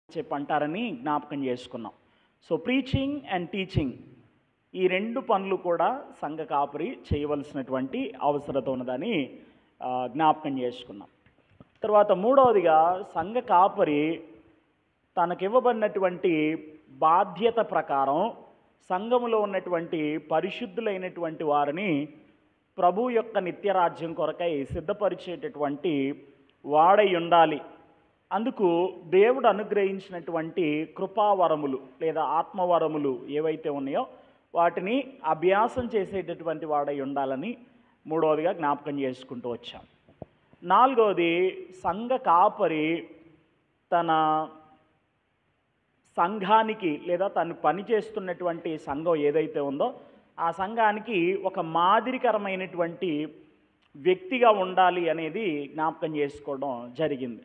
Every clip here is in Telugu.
చెప్పంటారని జ్ఞాపకం చేసుకున్నాం. సో ప్రీచింగ్ అండ్ టీచింగ్ ఈ రెండు పనులు కూడా సంఘ కాపరి చేయవలసినటువంటి అవసరత ఉన్నదని జ్ఞాపకం చేసుకున్నాం. తర్వాత మూడవదిగా సంఘ కాపరి తనకివ్వబడినటువంటి బాధ్యత ప్రకారం సంఘములో ఉన్నటువంటి పరిశుద్ధులైనటువంటి వారిని ప్రభు యొక్క నిత్యరాజ్యం కొరకై సిద్ధపరిచేటటువంటి వాడై ఉండాలి. అందుకు దేవుడు అనుగ్రహించినటువంటి కృపావరములు లేదా ఆత్మవరములు ఏవైతే ఉన్నాయో వాటిని అభ్యాసం చేసేటటువంటి వాడై ఉండాలని మూడవదిగా జ్ఞాపకం చేసుకుంటూ వచ్చాం. నాలుగవది, సంఘ కాపరి తన సంఘానికి లేదా తను పనిచేస్తున్నటువంటి సంఘం ఏదైతే ఉందో ఆ సంఘానికి ఒక మాదిరికరమైనటువంటి వ్యక్తిగా ఉండాలి అనేది జ్ఞాపకం చేసుకోవడం జరిగింది.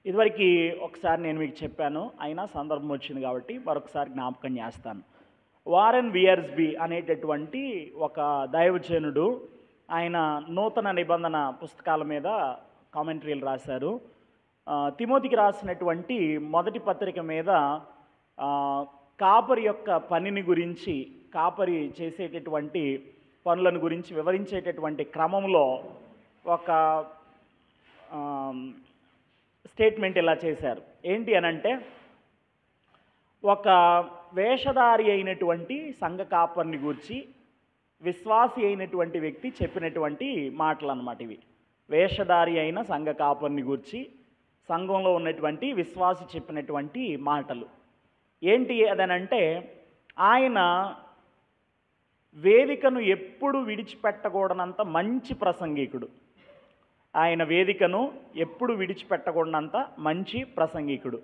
ఇదివరకు ఒకసారి నేను మీకు చెప్పాను, అయినా సందర్భం వచ్చింది కాబట్టి మరొకసారి జ్ఞాపకం చేస్తాను. వారెన్ వియర్స్బీ అనేటటువంటి ఒక దైవజనుడు, ఆయన నూతన నిబంధన పుస్తకాల మీద కామెంటరీలు రాశారు. తిమోతికి రాసినటువంటి మొదటి పత్రిక మీద కాపరి యొక్క పనిని గురించి, కాపరి చేసేటటువంటి పనులను గురించి వివరించేటటువంటి క్రమంలో ఒక స్టేట్మెంట్ ఇలా చేశారు. ఏంటి అనంటే, ఒక వేషధారి అయినటువంటి సంఘ కాపరిని గూర్చి విశ్వాసి అయినటువంటి వ్యక్తి చెప్పినటువంటి మాటలు అన్నమాట ఇవి. వేషధారి అయిన సంఘ కాపరిని గూర్చి సంఘంలో ఉన్నటువంటి విశ్వాసి చెప్పినటువంటి మాటలు ఏంటి అదనంటే, ఆయన వేదికను ఎప్పుడు విడిచిపెట్టకూడనంత మంచి ప్రసంగికుడు. ఆయన వేదికను ఎప్పుడు విడిచిపెట్టకూడనంత మంచి ప్రసంగికుడు.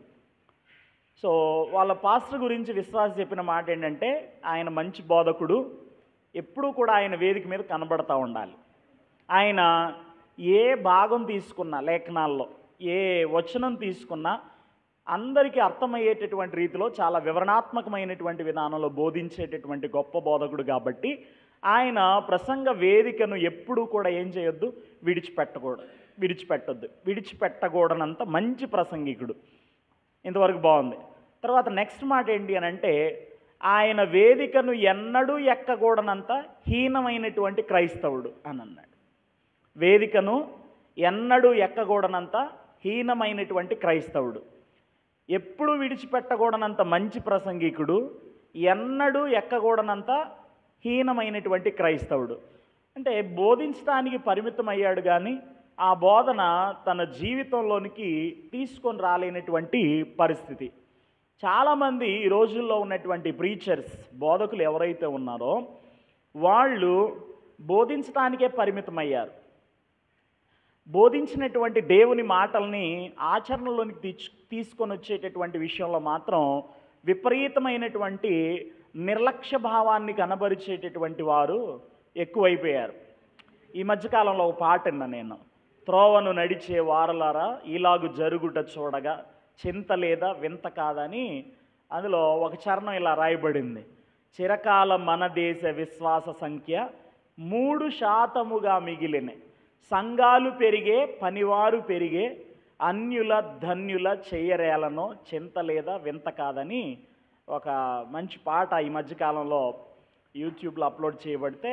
సో వాళ్ళ పాస్టర్ గురించి విశ్వాసి చెప్పిన మాట ఏంటంటే, ఆయన మంచి బోధకుడు, ఎప్పుడూ కూడా ఆయన వేదిక మీద కనబడతా ఉండాలి. ఆయన ఏ భాగం తీసుకున్నా, లేఖనాల్లో ఏ వచనం తీసుకున్నా అందరికీ అర్థమయ్యేటటువంటి రీతిలో చాలా వివరణాత్మకమైనటువంటి విధానంలో బోధించేటటువంటి గొప్ప బోధకుడు కాబట్టి ఆయన ప్రసంగ వేదికను ఎప్పుడూ కూడా ఏం చేయొద్దు, విడిచిపెట్టకూడనంత మంచి ప్రసంగికుడు. ఇంతవరకు బాగుంది. తర్వాత నెక్స్ట్ మాట ఏంటి అని అంటే, ఆయన వేదికను ఎన్నడూ ఎక్కకూడనంత హీనమైనటువంటి క్రైస్తవుడు అని అన్నాడు. వేదికను ఎన్నడూ ఎక్కకూడనంత హీనమైనటువంటి క్రైస్తవుడు, ఎప్పుడు విడిచిపెట్టకూడనంత మంచి ప్రసంగికుడు, ఎన్నడూ ఎక్కకూడనంత హీనమైనటువంటి క్రైస్తవుడు. అంటే బోధించడానికి పరిమితం అయ్యాడు కానీ ఆ బోధన తన జీవితంలోనికి తీసుకొని రాలేనటువంటి పరిస్థితి. చాలామంది ఈ రోజుల్లో ఉన్నటువంటి ప్రీచర్స్, బోధకులు ఎవరైతే ఉన్నారో వాళ్ళు బోధించడానికే పరిమితమయ్యారు. బోధించినటువంటి దేవుని మాటల్ని ఆచరణలోనికి తీసుకొని వచ్చేటటువంటి విషయంలో మాత్రం విపరీతమైనటువంటి నిర్లక్ష్య భావాన్ని కనబరిచేటటువంటి వారు ఎక్కువైపోయారు. ఈ మధ్యకాలంలో ఒక పాట విన్నా నేను, త్రోవను నడిచే వారలారా ఇలాగు జరుగుట చూడగా చింత లేదా వింత కాదని. అందులో ఒక చరణం ఇలా రాయబడింది, చిరకాల మన దేశ విశ్వాస సంఖ్య 3% మిగిలిన, సంఘాలు పెరిగే పనివారు పెరిగే, అన్యుల ధన్యుల చెయ్యరేలనో చింత లేదా వింత కాదని ఒక మంచి పాట ఈ మధ్యకాలంలో యూట్యూబ్లో అప్లోడ్ చేయబడితే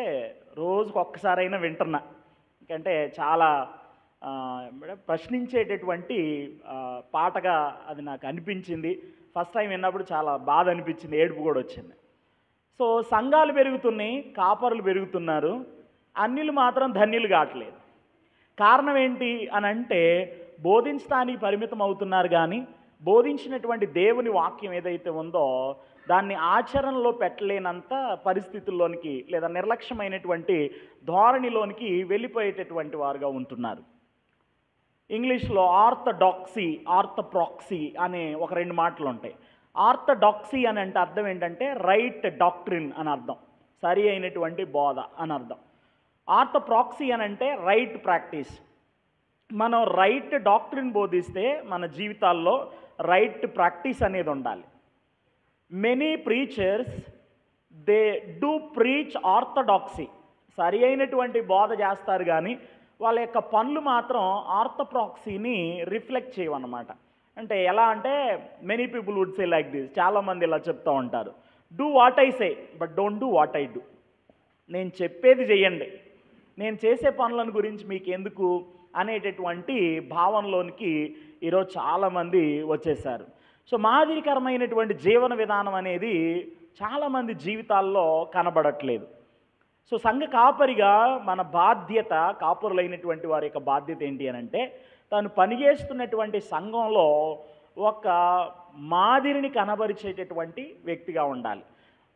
రోజుకు ఒక్కసారైనా వింటున్నా. ఎందుకంటే చాలా ప్రశ్నించేటటువంటి పాటగా అది నాకు అనిపించింది. ఫస్ట్ టైం విన్నప్పుడు చాలా బాధ అనిపించింది, ఏడుపు కూడా వచ్చింది. సో సంఘాలు పెరుగుతున్నాయి, కాపరులు పెరుగుతున్నారు, అన్యులు మాత్రం ధన్యులు కావట్లేదు. కారణం ఏంటి అని అంటే, బోధించడానికి పరిమితం అవుతున్నారు కానీ బోధించినటువంటి దేవుని వాక్యం ఏదైతే ఉందో దాన్ని ఆచరణలో పెట్టలేనంత పరిస్థితుల్లోనికి లేదా నిర్లక్ష్యమైనటువంటి ధోరణిలోనికి వెళ్ళిపోయేటటువంటి వారుగా ఉంటున్నారు. ఇంగ్లీష్లో ఆర్థోడాక్సీ అనే ఒక 2 మాటలు ఉంటాయి. ఆర్థోడాక్సీ అని అంటే అర్థం ఏంటంటే రైట్ డాక్ట్రిన్ అని అర్థం, సరి అయినటువంటి బోధ అని అర్థం. ఆర్థోప్రాక్సీ అని అంటే రైట్ ప్రాక్టీస్. మనం రైట్ డాక్ట్రిన్ బోధిస్తే మన జీవితాల్లో రైట్ ప్రాక్టీస్ అనేది ఉండాలి. Many preachers they do preach orthodoxy, సరి అయినటువంటి బోధ చేస్తారు కానీ వాళ్ళ యొక్క పనులు మాత్రం ఆర్థోప్రాక్సీని రిఫ్లెక్ట్ చేయవన్నమాట. అంటే ఎలా అంటే many people would say like this, చాలామంది ఇలా చెప్తూ ఉంటారు, do what I say but don't do what I do. నేను చెప్పేది చెయ్యండి, నేను చేసే పనులను గురించి మీకు ఎందుకు అనేటటువంటి భావనలోనికి ఈరోజు చాలామంది వచ్చేసారు. సో మాదిరికరమైనటువంటి జీవన విధానం అనేది చాలామంది జీవితాల్లో కనబడట్లేదు. సో సంఘ కాపరిగా మన బాధ్యత, కాపురులైనటువంటి వారి యొక్క బాధ్యత ఏంటి అని అంటే, తాను పనిచేస్తున్నటువంటి సంఘంలో ఒక మాదిరిని కనబరిచేటటువంటి వ్యక్తిగా ఉండాలి.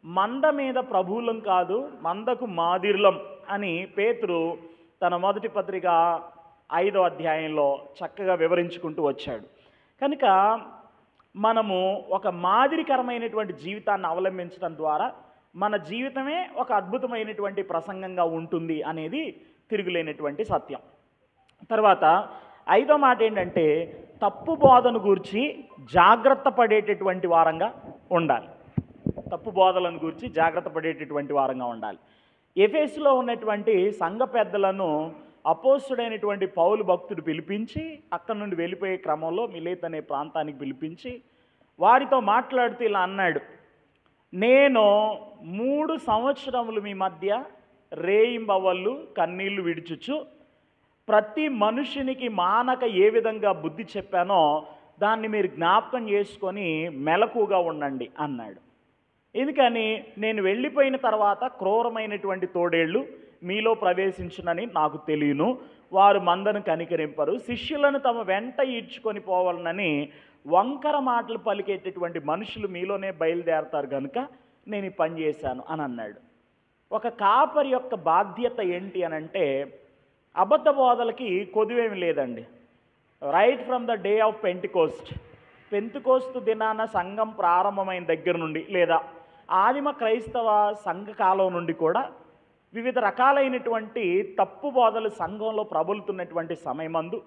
మంద మీద ప్రభువులం కాదు, మందకు మాదిరులం అని పేతురు తన మొదటి పత్రిక 5వ అధ్యాయంలో చక్కగా వివరించుకుంటూ వచ్చాడు. కనుక మనము ఒక మాదిరికరమైనటువంటి జీవితాన్ని అవలంబించడం ద్వారా మన జీవితమే ఒక అద్భుతమైనటువంటి ప్రసంగంగా ఉంటుంది అనేది తిరుగులేనటువంటి సత్యం. తర్వాత 5వ మాట ఏంటంటే, తప్పు బోధను గూర్చి జాగ్రత్త పడేటటువంటి వారంగా ఉండాలి. తప్పు బోధలను గురించి జాగ్రత్త పడేటటువంటి వారంగా ఉండాలి. ఎఫెసులో ఉన్నటువంటి సంఘ పెద్దలను అపోస్తుడైనటువంటి పౌలు భక్తుడు పిలిపించి, అక్కడి నుండి వెళ్ళిపోయే క్రమంలో మిలేత్ అనే ప్రాంతానికి పిలిపించి వారితో మాట్లాడుతూ ఇలా అన్నాడు, నేను 3 సంవత్సరములు మీ మధ్య రేయింబవళ్ళు కన్నీళ్లు విడిచుచు ప్రతి మనుషునికి మానక ఏ విధంగా బుద్ధి చెప్పానో దాన్ని మీరు జ్ఞాపకం చేసుకొని మెలకుగా ఉండండి అన్నాడు. ఎందుకని, నేను వెళ్ళిపోయిన తర్వాత క్రూరమైనటువంటి తోడేళ్ళు మీలో ప్రవేశించునని నాకు తెలియను, వారు మందను కనికరింపరు, శిష్యులను తమ వెంట ఈడ్చుకొని పోవాలనని వంకర మాటలు పలికేటటువంటి మనుషులు మీలోనే బయలుదేరతారు కనుక నేను ఈ పని చేశాను అని అన్నాడు. ఒక కాపరి యొక్క బాధ్యత ఏంటి అని అంటే, అబద్ధ బోధలకి కొదువేమి లేదండి. Right from the day of Pentecost దినాన సంఘం ప్రారంభమైన దగ్గర నుండి, లేదా ఆదిమ క్రైస్తవ సంఘ కాలం నుండి కూడా వివిధ రకాలైనటువంటి తప్పు బోధలు సంఘంలో ప్రబలుతున్నటువంటి సమయమందు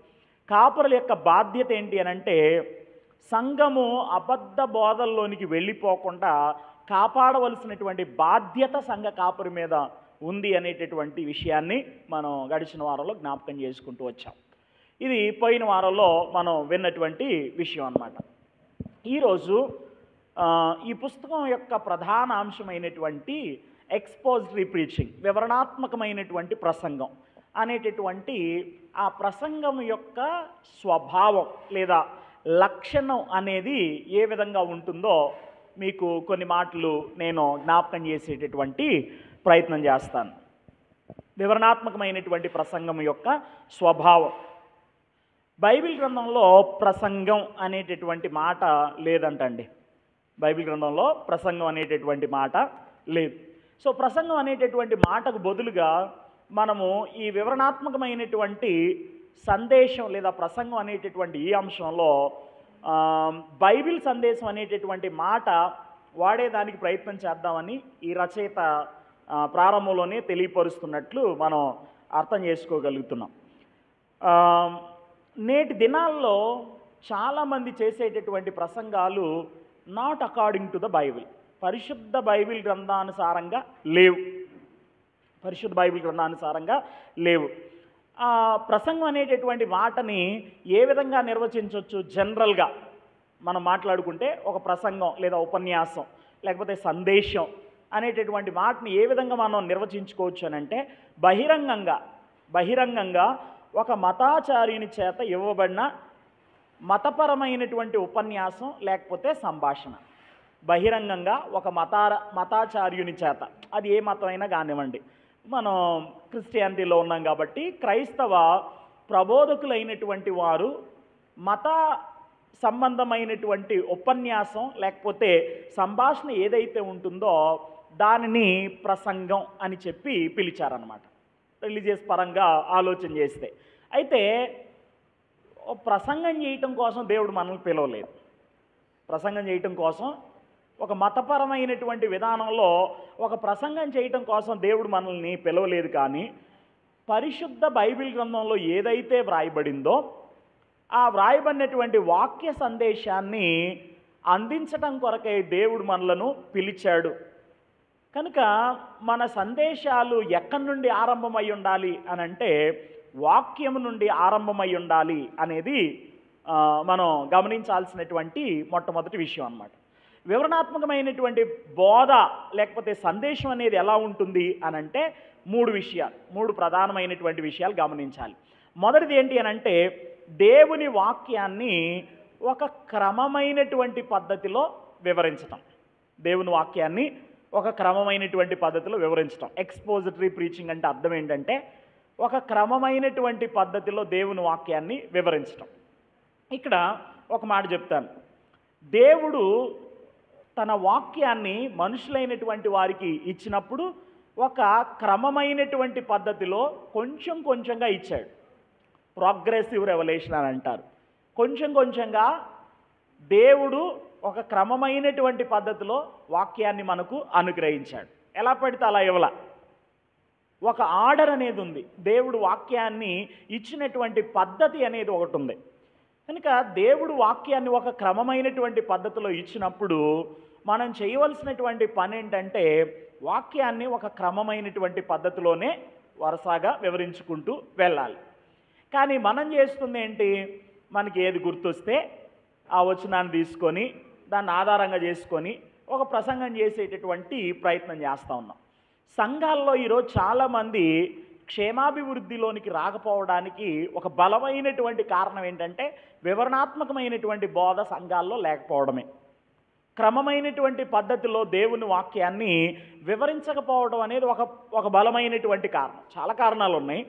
కాపరుల యొక్క బాధ్యత ఏంటి అని అంటే, సంఘము అబద్ధ బోధల్లోనికి వెళ్ళిపోకుండా కాపాడవలసినటువంటి బాధ్యత సంఘ కాపరి మీద ఉంది అనేటటువంటి విషయాన్ని మనం గడిచిన వారంలో జ్ఞాపకం చేసుకుంటూ వచ్చాం. ఇది పోయిన వారంలో మనం విన్నటువంటి విషయం అన్నమాట. ఈరోజు ఈ పుస్తకం యొక్క ప్రధాన అంశమైనటువంటి ఎక్స్పోజిటరీ ప్రీచింగ్, వివరణాత్మకమైనటువంటి ప్రసంగం అనేటటువంటి ఆ ప్రసంగం యొక్క స్వభావం లేదా లక్షణం అనేది ఏ విధంగా ఉంటుందో మీకు కొన్ని మాటలు నేను జ్ఞాపకం చేసేటటువంటి ప్రయత్నం చేస్తాను. వివరణాత్మకమైనటువంటి ప్రసంగం యొక్క స్వభావం. బైబిల్ గ్రంథంలో ప్రసంగం అనేటటువంటి మాట లేదంటండి. బైబిల్ గ్రంథంలో ప్రసంగం అనేటటువంటి మాట లేదు. సో ప్రసంగం అనేటటువంటి మాటకు బదులుగా మనము ఈ వివరణాత్మకమైనటువంటి సందేశం లేదా ప్రసంగం అనేటటువంటి ఈ అంశంలో బైబిల్ సందేశం అనేటటువంటి మాట వాడేదానికి ప్రయత్నం చేద్దామని ఈ రచయిత ప్రారంభంలోనే తెలియపరుస్తున్నట్లు మనం అర్థం చేసుకోగలుగుతున్నాం. నేటి దినాల్లో చాలామంది చేసేటటువంటి ప్రసంగాలు not according to the Bible, పరిశుద్ధ బైబిల్ గ్రంథానుసారంగా లేవు. పరిశుద్ధ బైబిల్ గ్రంథానుసారంగా లేవు. ప్రసంగం అనేటటువంటి మాటని ఏ విధంగా నిర్వచించవచ్చు? జనరల్గా మనం మాట్లాడుకుంటే ఒక ప్రసంగం లేదా ఉపన్యాసం లేకపోతే సందేశం అనేటటువంటి మాటని ఏ విధంగా మనం నిర్వచించుకోవచ్చు అని అంటే, బహిరంగంగా ఒక మతాచార్యుని చేత ఇవ్వబడిన మతపరమైనటువంటి ఉపన్యాసం లేకపోతే సంభాషణ. బహిరంగంగా ఒక మతాచార్యుని చేత, అది ఏ మతమైనా కానివ్వండి. మనం క్రిస్టియానిటీలో ఉన్నాం కాబట్టి క్రైస్తవ ప్రబోధకులైనటువంటి వారు మత సంబంధమైనటువంటి ఉపన్యాసం లేకపోతే సంభాషణ ఏదైతే ఉంటుందో దానిని ప్రసంగం అని చెప్పి పిలిచారన్నమాట, రిలీజియస్ పరంగా ఆలోచన చేస్తే. అయితే ప్రసంగం చేయటం కోసం దేవుడు మనల్ని పిలవలేదు. ప్రసంగం చేయటం కోసం ఒక మతపరమైనటువంటి విధానంలో ఒక ప్రసంగం చేయటం కోసం దేవుడు మనల్ని పిలవలేదు. కానీ పరిశుద్ధ బైబిల్ గ్రంథంలో ఏదైతే వ్రాయబడిందో ఆ వ్రాయబడినటువంటి వాక్య సందేశాన్ని అందించటం కొరకై దేవుడు మనలను పిలిచాడు. కనుక మన సందేశాలు ఎక్కడి నుండి ఆరంభమై ఉండాలి అని అంటే వాక్యం నుండి ఆరంభమై ఉండాలి అనేది మనం గమనించాల్సినటువంటి మొట్టమొదటి విషయం అన్నమాట. వివరణాత్మకమైనటువంటి బోధ లేకపోతే సందేశం అనేది ఎలా ఉంటుంది అనంటే మూడు ప్రధానమైనటువంటి విషయాలు గమనించాలి. మొదటిది ఏంటి అనంటే దేవుని వాక్యాన్ని ఒక క్రమమైనటువంటి పద్ధతిలో వివరించటం. దేవుని వాక్యాన్ని ఒక క్రమమైనటువంటి పద్ధతిలో వివరించటం. ఎక్స్పోజిటరీ ప్రీచింగ్ అంటే అర్థం ఏంటంటే ఒక క్రమమైనటువంటి పద్ధతిలో దేవుని వాక్యాన్ని వివరించటం. ఇక్కడ ఒక మాట చెప్తాను. దేవుడు తన వాక్యాన్ని మనుషులైనటువంటి వారికి ఇచ్చినప్పుడు ఒక క్రమమైనటువంటి పద్ధతిలో కొంచెం కొంచెంగా ఇచ్చాడు. ప్రోగ్రెసివ్ రెవల్యూషన్ అని అంటారు. కొంచెం కొంచెంగా దేవుడు ఒక క్రమమైనటువంటి పద్ధతిలో వాక్యాన్ని మనకు అనుగ్రహించాడు. ఎలా పడితే అలా ఇవ్వాల, ఒక ఆర్డర్ అనేది ఉంది. దేవుడు వాక్యాన్ని ఇచ్చినటువంటి పద్ధతి అనేది ఒకటి ఉంది. కనుక దేవుడు వాక్యాన్ని ఒక క్రమమైనటువంటి పద్ధతిలో ఇచ్చినప్పుడు మనం చేయవలసినటువంటి పని ఏంటంటే వాక్యాన్ని ఒక క్రమమైనటువంటి పద్ధతిలోనే వరుసగా వివరించుకుంటూ వెళ్ళాలి. కానీ మనం చేస్తుంది ఏంటి, మనకి ఏది గుర్తొస్తే ఆ వచనాన్ని తీసుకొని దాన్ని ఆధారంగా చేసుకొని ఒక ప్రసంగం చేసేటటువంటి ప్రయత్నం చేస్తూ ఉన్నాం. సంఘాల్లో ఈరోజు చాలామంది క్షేమాభివృద్ధిలోనికి రాకపోవడానికి ఒక బలమైనటువంటి కారణం ఏంటంటే వివరణాత్మకమైనటువంటి బోధ సంఘాల్లో లేకపోవడమే. క్రమమైనటువంటి పద్ధతిలో దేవుని వాక్యాన్ని వివరించకపోవడం అనేది ఒక బలమైనటువంటి కారణం. చాలా కారణాలు ఉన్నాయి,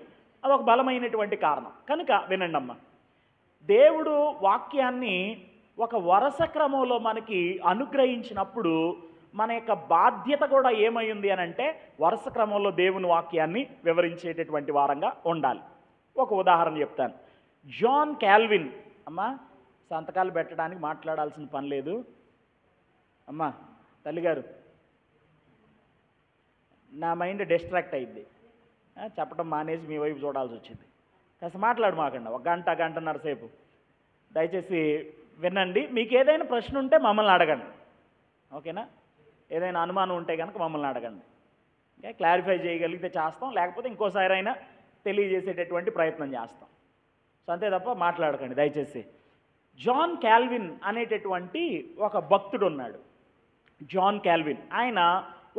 అదొక బలమైనటువంటి కారణం. కనుక వినండి అమ్మ, దేవుడు వాక్యాన్ని ఒక వరుస క్రమంలో మనకి అనుగ్రహించినప్పుడు మన యొక్క బాధ్యత కూడా ఏమైంది అని అంటే వరుస క్రమంలో దేవుని వాక్యాన్ని వివరించేటటువంటి వారంగా ఉండాలి. ఒక ఉదాహరణ చెప్తాను. జాన్ క్యాల్విన్, అమ్మా సంతకాలు పెట్టడానికి మాట్లాడాల్సిన పని లేదు అమ్మా, తల్లిగారు నా మైండ్ డిస్ట్రాక్ట్ అయింది, చెప్పడం మానేసి మీ వైపు చూడాల్సి వచ్చింది. కాస్త మాట్లాడు మాకండి, ఒక గంటన్నర సేపు దయచేసి వినండి. మీకు ఏదైనా ప్రశ్న ఉంటే మమ్మల్ని అడగండి, ఓకేనా? ఏదైనా అనుమానం ఉంటే కనుక మమ్మల్ని అడగండి, ఓకే? క్లారిఫై చేయగలిగితే చేస్తాం, లేకపోతే ఇంకోసారి అయినా తెలియజేసేటటువంటి ప్రయత్నం చేస్తాం. సో అంతే తప్ప మాట్లాడకండి దయచేసి. జాన్ క్యాల్విన్ అనేటటువంటి ఒక భక్తుడు ఉన్నాడు. జాన్ క్యాల్విన్ ఆయన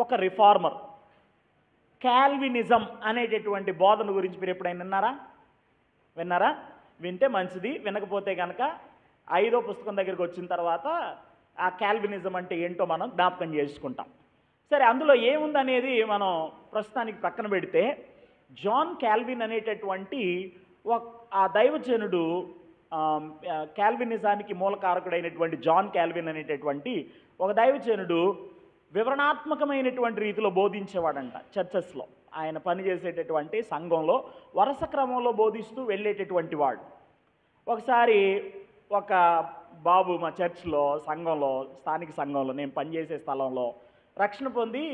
ఒక రిఫార్మర్. క్యాల్వినిజం అనేటటువంటి బోధన గురించి మీరు ఎప్పుడైనా విన్నారా? వింటే మంచిది, వినకపోతే కనుక 5వ పుస్తకం దగ్గరికి వచ్చిన తర్వాత ఆ క్యాల్వినిజం అంటే ఏంటో మనం జ్ఞాపకం చేసుకుంటాం. సరే, అందులో ఏముందనేది మనం ప్రస్తుతానికి పక్కన పెడితే, జాన్ క్యాల్విన్ అనేటటువంటి ఆ దైవజనుడు, క్యాల్వినిజానికి మూలకారకుడైనటువంటి జాన్ క్యాల్విన్ అనేటటువంటి ఒక దైవజనుడు వివరణాత్మకమైనటువంటి రీతిలో బోధించేవాడంట. చర్చెస్లో ఆయన పనిచేసేటటువంటి సంఘంలో వరుస క్రమంలో బోధిస్తూ వెళ్ళేటటువంటి వాడు. ఒకసారి ఒక బాబు మా చర్చ్లో స్థానిక సంఘంలో నేను పనిచేసే స్థలంలో రక్షణ పొంది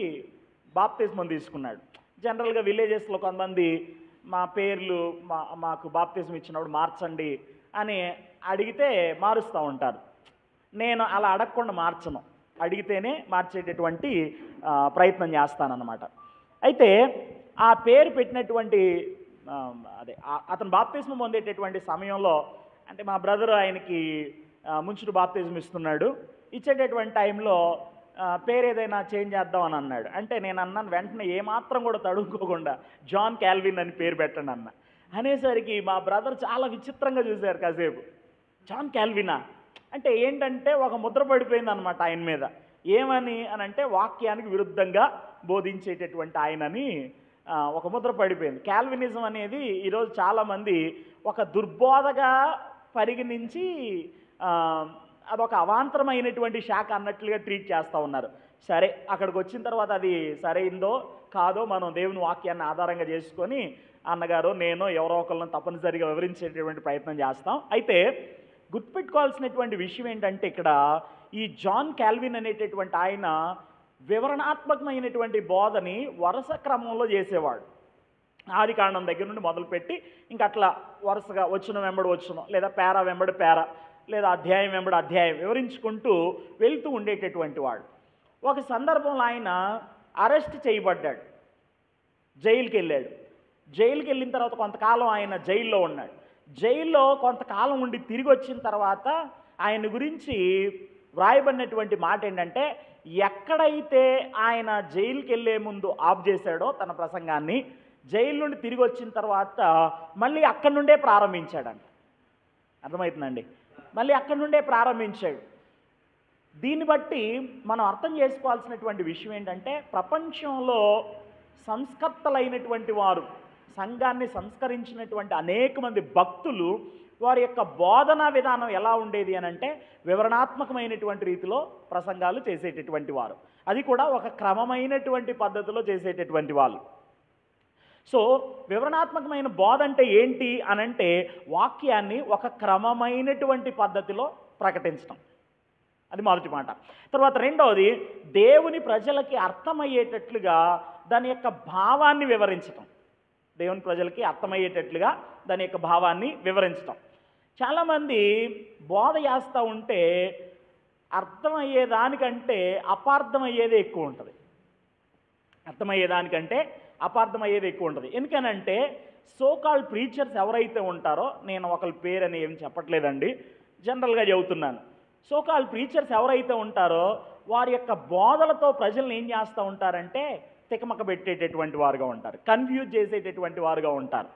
బాప్తిస్మం తీసుకున్నాడు. జనరల్గా విలేజెస్లో కొంతమంది మా పేర్లు మాకు బాప్తిస్మం ఇచ్చినప్పుడు మార్చండి అని అడిగితే మారుస్తూ ఉంటారు. నేను అలా అడగకుండా మార్చను, అడిగితేనే మార్చేటటువంటి ప్రయత్నం చేస్తానన్నమాట. అయితే ఆ పేరు పెట్టినటువంటి అతను బాప్తిస్మం పొందేటటువంటి సమయంలో, అంటే మా బ్రదర్ ఆయనకి ముంచుడు బాప్తిజం ఇస్తున్నాడు, ఇచ్చేటటువంటి టైంలో పేరు ఏదైనా చేంజ్ చేద్దాం అని అన్నాడు. అంటే నేను అన్నాను, వెంటనే ఏమాత్రం కూడా తడుముకోకుండా జాన్ క్యాల్విన్ అని పేరు పెట్టండి అన్న. అనేసరికి మా బ్రదర్ చాలా విచిత్రంగా చూశారు కాసేపు. జాన్ క్యాల్వినా అంటే ఏంటంటే ఒక ముద్ర పడిపోయింది అనమాట ఆయన మీద. ఏమని అనంటే వాక్యానికి విరుద్ధంగా బోధించేటటువంటి ఆయనని ఒక ముద్ర పడిపోయింది. క్యాల్వినిజం అనేది ఈరోజు చాలామంది ఒక దుర్బోధగా పరిగణించి అదొక అవాంతరమైనటువంటి శాఖ అన్నట్లుగా ట్రీట్ చేస్తూ ఉన్నారు. సరే, అక్కడికి వచ్చిన తర్వాత అది సరైందో కాదో మనం దేవుని వాక్యాన్ని ఆధారంగా చేసుకొని అన్నగారు నేను ఎవరో ఒకళ్ళని తప్పనిసరిగా వివరించేటటువంటి ప్రయత్నం చేస్తాం. అయితే గుర్తుపెట్టుకోవాల్సినటువంటి విషయం ఏంటంటే ఇక్కడ ఈ జాన్ క్యాల్విన్ అనేటటువంటి ఆయన వివరణాత్మకమైనటువంటి బోధని వరుస క్రమంలో చేసేవాడు. ఆది కాండం దగ్గర నుండి మొదలుపెట్టి ఇంకా అట్లా వరుసగా వచనం వెంబడి వచనం, లేదా పేరా వెంబడి పేరా, లేదా అధ్యాయం వెంబడి అధ్యాయం వివరించుకుంటూ వెళ్తూ ఉండేటటువంటి వాడు. ఒక సందర్భంలో ఆయన అరెస్ట్ చేయబడ్డాడు, జైలుకి వెళ్ళాడు. జైలుకి వెళ్ళిన తర్వాత కొంతకాలం ఆయన జైల్లో ఉన్నాడు. జైల్లో కొంతకాలం ఉండి తిరిగి వచ్చిన తర్వాత ఆయన గురించి వ్రాయబడినటువంటి మాట ఏంటంటే, ఎక్కడైతే ఆయన జైలుకి వెళ్ళే ముందు ఆఫ్ చేశాడో తన ప్రసంగాన్ని, జైలు నుండి తిరిగి వచ్చిన తర్వాత మళ్ళీ అక్కడి నుండే ప్రారంభించాడంట. అర్థమవుతుందండి? మళ్ళీ అక్కడి నుండే ప్రారంభించాడు. దీన్ని బట్టి మనం అర్థం చేసుకోవాల్సినటువంటి విషయం ఏంటంటే, ప్రపంచంలో సంస్కర్తలైనటువంటి వారు, సంఘాన్ని సంస్కరించినటువంటి అనేక మంది భక్తులు, వారి యొక్క బోధనా విధానం ఎలా ఉండేది అని అంటే, వివరణాత్మకమైనటువంటి రీతిలో ప్రసంగాలు చేసేటటువంటి వారు, అది కూడా ఒక క్రమమైనటువంటి పద్ధతిలో చేసేటటువంటి వాళ్ళు. సో వివరణాత్మకమైన బోధ అంటే ఏంటి అనంటే, వాక్యాన్ని ఒక క్రమమైనటువంటి పద్ధతిలో ప్రకటించడం, అది మొదటి మాట. తర్వాత రెండవది, దేవుని ప్రజలకి అర్థమయ్యేటట్లుగా దాని యొక్క భావాన్ని వివరించటం. దేవుని ప్రజలకి అర్థమయ్యేటట్లుగా దాని యొక్క భావాన్ని వివరించటం. చాలామంది బోధ చేస్తూ ఉంటే అర్థమయ్యేదానికంటే అపార్థమయ్యేదే ఎక్కువ ఉంటుంది. అర్థమయ్యేదానికంటే అపార్థమయ్యేది ఎక్కువ ఉంటుంది. ఎందుకనంటే సోకాల్డ్ ప్రీచర్స్ ఎవరైతే ఉంటారో, నేను ఒకరి పేరని ఏం చెప్పట్లేదండి, జనరల్గా చెబుతున్నాను. సోకాల్డ్ ప్రీచర్స్ ఎవరైతే ఉంటారో వారి యొక్క బోధలతో ప్రజల్ని ఏం చేస్తూ ఉంటారంటే తికమక పెట్టేటటువంటి వారుగా ఉంటారు, కన్ఫ్యూజ్ చేసేటటువంటి వారుగా ఉంటారు.